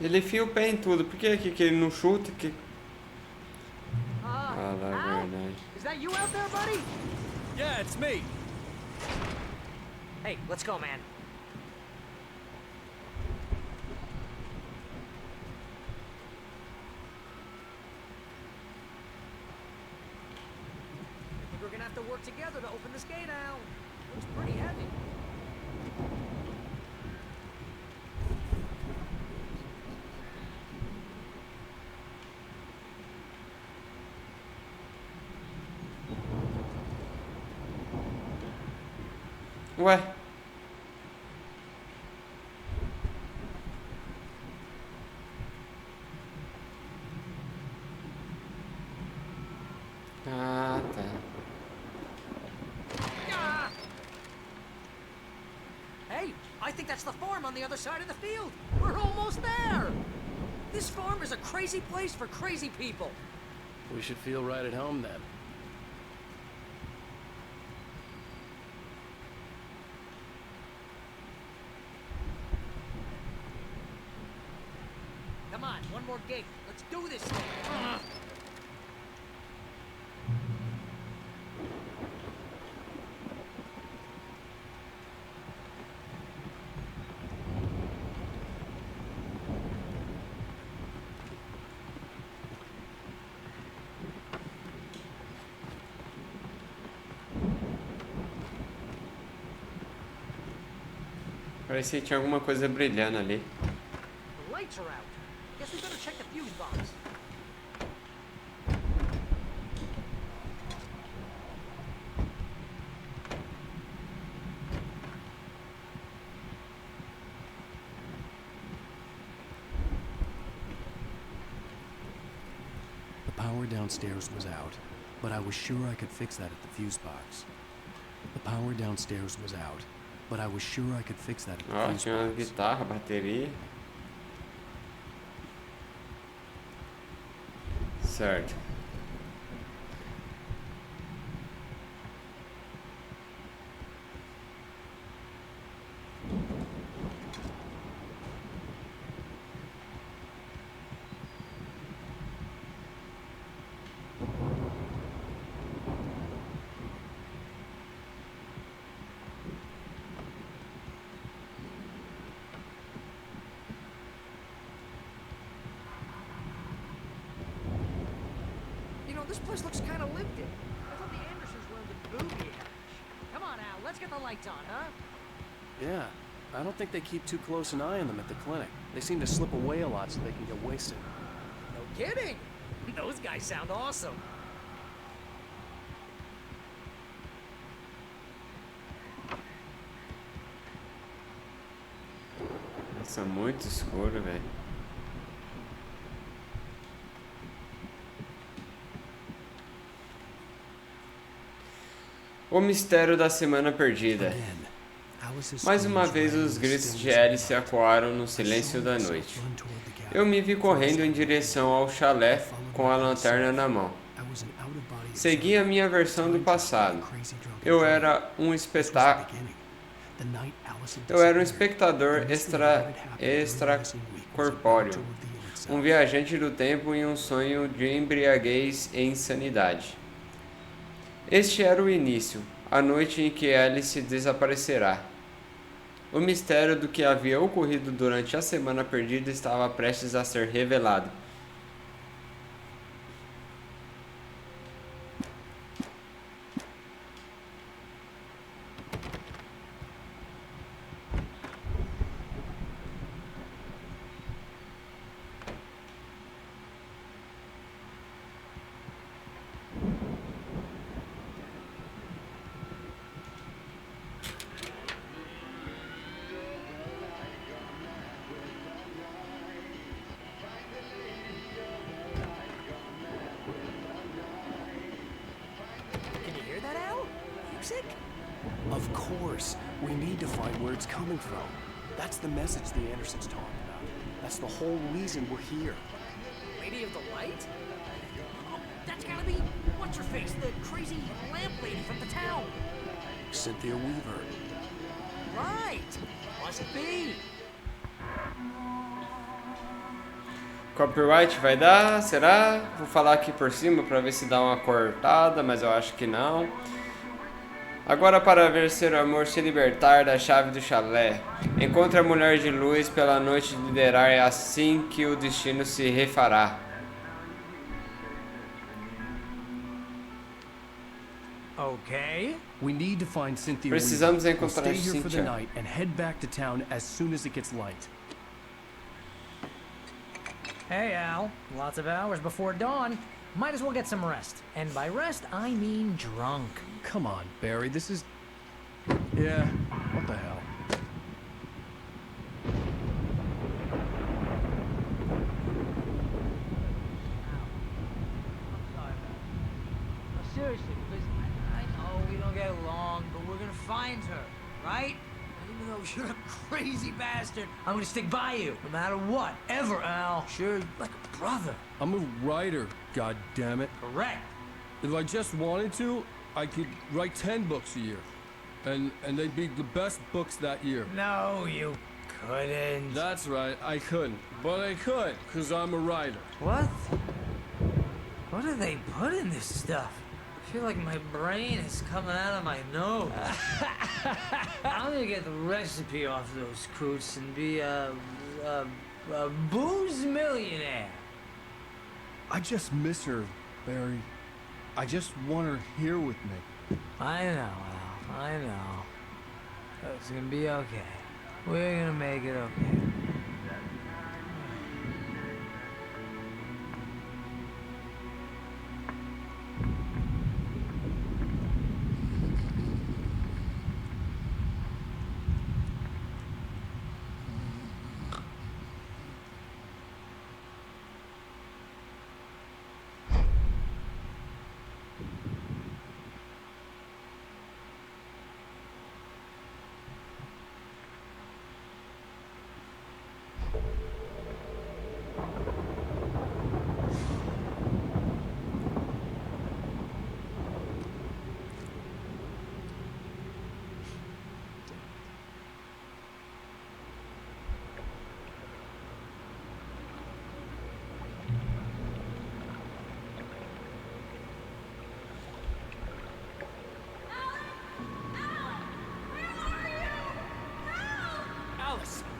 Ele enfia o pé em tudo. Por que aqui que ele não chuta? Que... Al? Verdade. Is that you out there, buddy? Yeah, it's me. Hey, let's go, man. I think we're gonna have to work together to open this gate, Al. Looks pretty heavy. Ué. Ah, tá. Hey, I think that's the farm on the other side of the field. We're almost there. This farm is a crazy place for crazy people. We should feel right at home then. Come on, one more gate. Let's do this thing. Parecia que tinha alguma coisa brilhando ali. The lights are out. Guess we better check the fuse box. The power downstairs was out, but I was sure I could fix that at the fuse box. The power downstairs was out, but I was sure I could fix that at the Ó, fuse tinha uma box. guitarra, bateria. Certo. This place looks kind of lived in. I thought the Andersons were in the booby hatch. Come on, Al, let's get the lights on, huh? Yeah, I don't think they keep too close an eye on them at the clinic. They seem to slip away a lot so they can get wasted. No kidding. Those guys sound awesome. Nossa, muito escuro, velho. O mistério da semana perdida. Mais uma vez os gritos de Alice ecoaram no silêncio da noite. Eu me vi correndo em direção ao chalé com a lanterna na mão. Segui a minha versão do passado. Eu era um espectador extracorpóreo, um viajante do tempo em um sonho de embriaguez e insanidade. Este era o início, a noite em que Alice desaparecerá. O mistério do que havia ocorrido durante a semana perdida estava prestes a ser revelado. Of course. We need to find where it's coming from. That's the message the Andersons talking about. That's the whole reason we're here. Lady of the Light? Oh, that's gotta be... What's-her-face? The crazy lamp lady from the town. Cynthia Weaver. Right. Must be. Copyright vai dar? Será? Vou falar aqui por cima para ver se dá uma cortada, mas eu acho que não. Agora, para ver seu amor se libertar da chave do chalé. Encontre a mulher de luz pela noite de liderar, é assim que o destino se refará. Okay. We need to find Cynthia. Precisamos We'll encontrar stay here for the Cynthia. night and head back to town as soon as it gets light. Hey, Al. Lots of hours before dawn. Might as well get some rest. And by rest, I mean drunk. Come on, Barry. This is... Yeah, what the hell? Seriously, please. I know we don't get along, but we're gonna find her, right? And even though you're a crazy bastard, I'm gonna stick by you, no matter what, ever, Al. Sure, like a brother. I'm a writer, goddammit. Correct. If I just wanted to, I could write 10 books a year. And they'd be the best books that year. No, you couldn't. That's right, I couldn't. But I could, because I'm a writer. What? What do they put in this stuff? I feel like my brain is coming out of my nose. I'm gonna get the recipe off those coots and be a booze millionaire. I just miss her, Barry. I just want her here with me. I know, Al. I know. It's gonna be okay. We're gonna make it okay.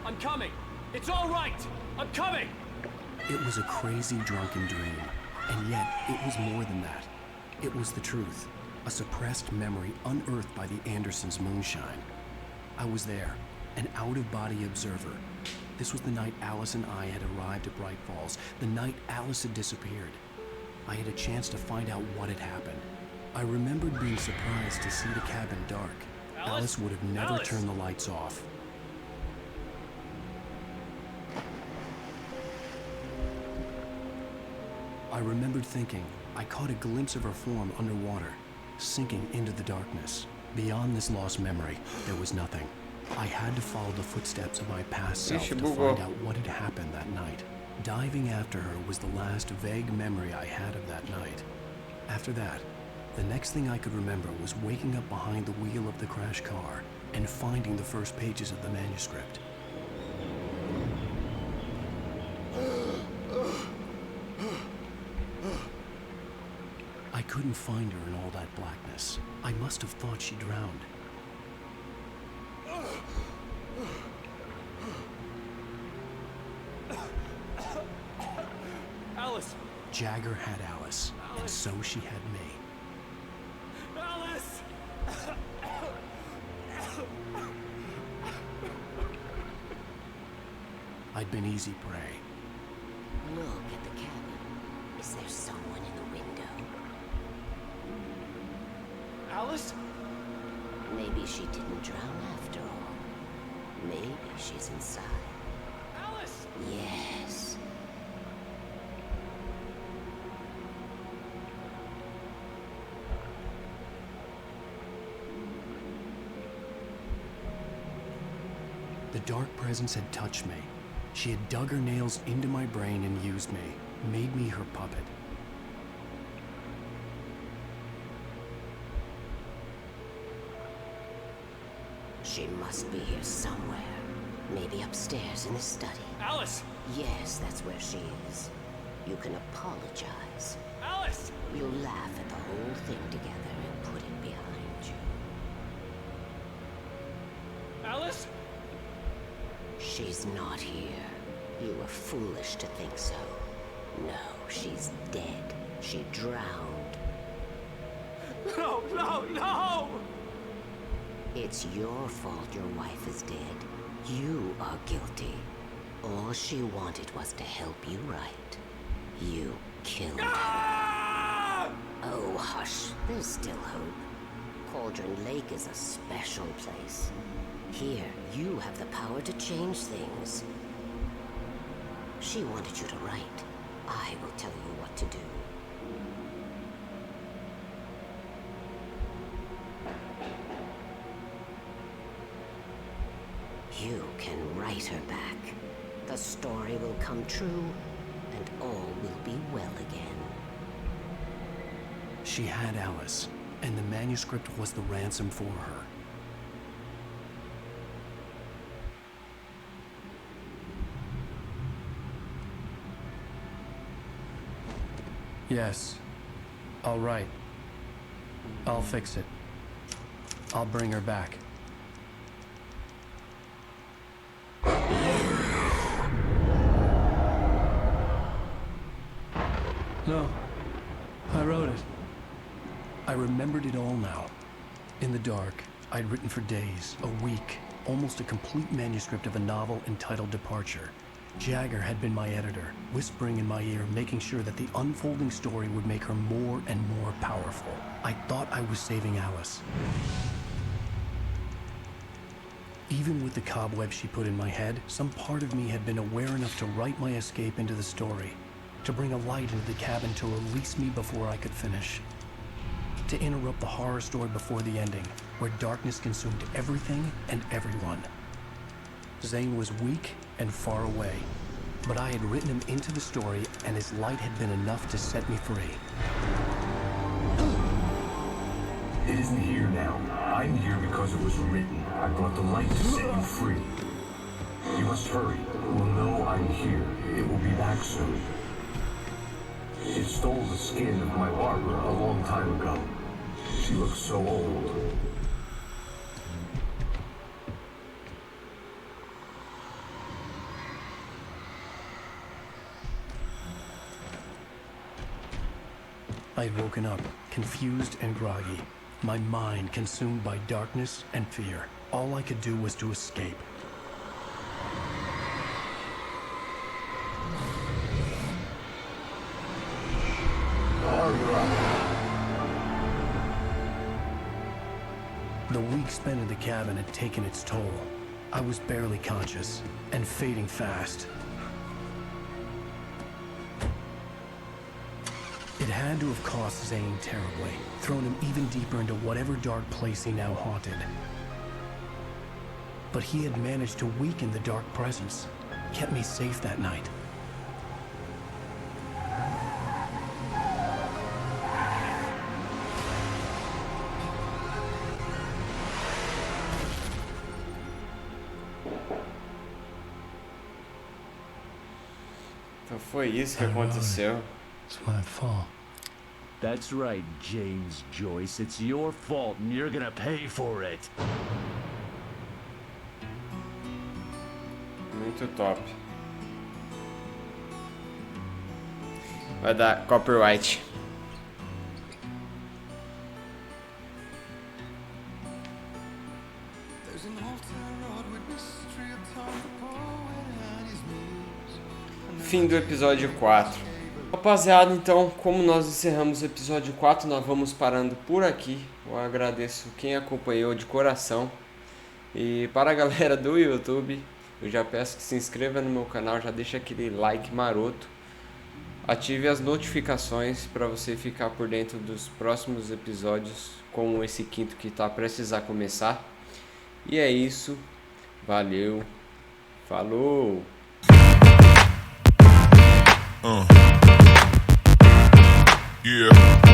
I'm coming. It's all right. I'm coming. It was a crazy drunken dream, and yet it was more than that. It was the truth, a suppressed memory unearthed by the Andersons' moonshine. I was there, an out-of-body observer. This was the night Alice and I had arrived at Bright Falls, the night Alice had disappeared. I had a chance to find out what had happened. I remembered being surprised to see the cabin dark. Alice would have never turned the lights off. I remembered thinking, I caught a glimpse of her form underwater, sinking into the darkness. Beyond this lost memory, there was nothing. I had to follow the footsteps of my past self to find out what had happened that night. Diving after her was the last vague memory I had of that night. After that, the next thing I could remember was waking up behind the wheel of the crashed car and finding the first pages of the manuscript. I couldn't find her in all that blackness. I must have thought she drowned. Alice! Jagger had Alice, and so she had me. Alice! I'd been easy prey. Look at the cabin. Is there someone in the window? Alice? Maybe she didn't drown after all. Maybe she's inside. Alice! Yes. The dark presence had touched me. She had dug her nails into my brain and used me, made me her puppet. She must be here somewhere. Maybe upstairs in his study. Alice! Yes, that's where she is. You can apologize. Alice! You'll laugh at the whole thing together and put it behind you. Alice? She's not here. You were foolish to think so. No, she's dead. She drowned. No, no, no! It's your fault your wife is dead. You are guilty. All she wanted was to help you right. You killed her. Oh, hush. There's still hope. Cauldron Lake is a special place. Here, you have the power to change things. She wanted you to write. I will tell you what to do. You can write her back. The story will come true, and all will be well again. She had Alice, and the manuscript was the ransom for her. Yes. All right. I'll fix it. I'll bring her back. No. I wrote it. I remembered it all now. In the dark, I'd written for days, a week, almost a complete manuscript of a novel entitled Departure. Jagger had been my editor, whispering in my ear, making sure that the unfolding story would make her more and more powerful. I thought I was saving Alice. Even with the cobweb she put in my head, some part of me had been aware enough to write my escape into the story, to bring a light into the cabin to release me before I could finish, to interrupt the horror story before the ending, where darkness consumed everything and everyone. Zane was weak and far away, but I had written him into the story, and his light had been enough to set me free. It isn't here now. I'm here because it was written. I brought the light to set you free. You must hurry. It will know I'm here. It will be back soon. It stole the skin of my Barbara a long time ago. She looks so old. I had woken up, confused and groggy, my mind consumed by darkness and fear. All I could do was to escape. The week spent in the cabin had taken its toll. I was barely conscious, and fading fast. It had to have cost Zane terribly, thrown him even deeper into whatever dark place he now haunted. But he had managed to weaken the dark presence, kept me safe that night. Então foi isso que aconteceu. It's my fault. That's right, James Joyce. It's your fault, and you're gonna pay for it. Muito top. Vai dar copyright. Fim do episódio 4. Rapaziada, então, como nós encerramos o episódio 4, nós vamos parando por aqui. Eu agradeço quem acompanhou de coração. E para a galera do YouTube, eu já peço que se inscreva no meu canal, já deixa aquele like maroto. Ative as notificações para você ficar por dentro dos próximos episódios, como esse quinto que está prestes a começar. E é isso. Valeu. Falou. Yeah.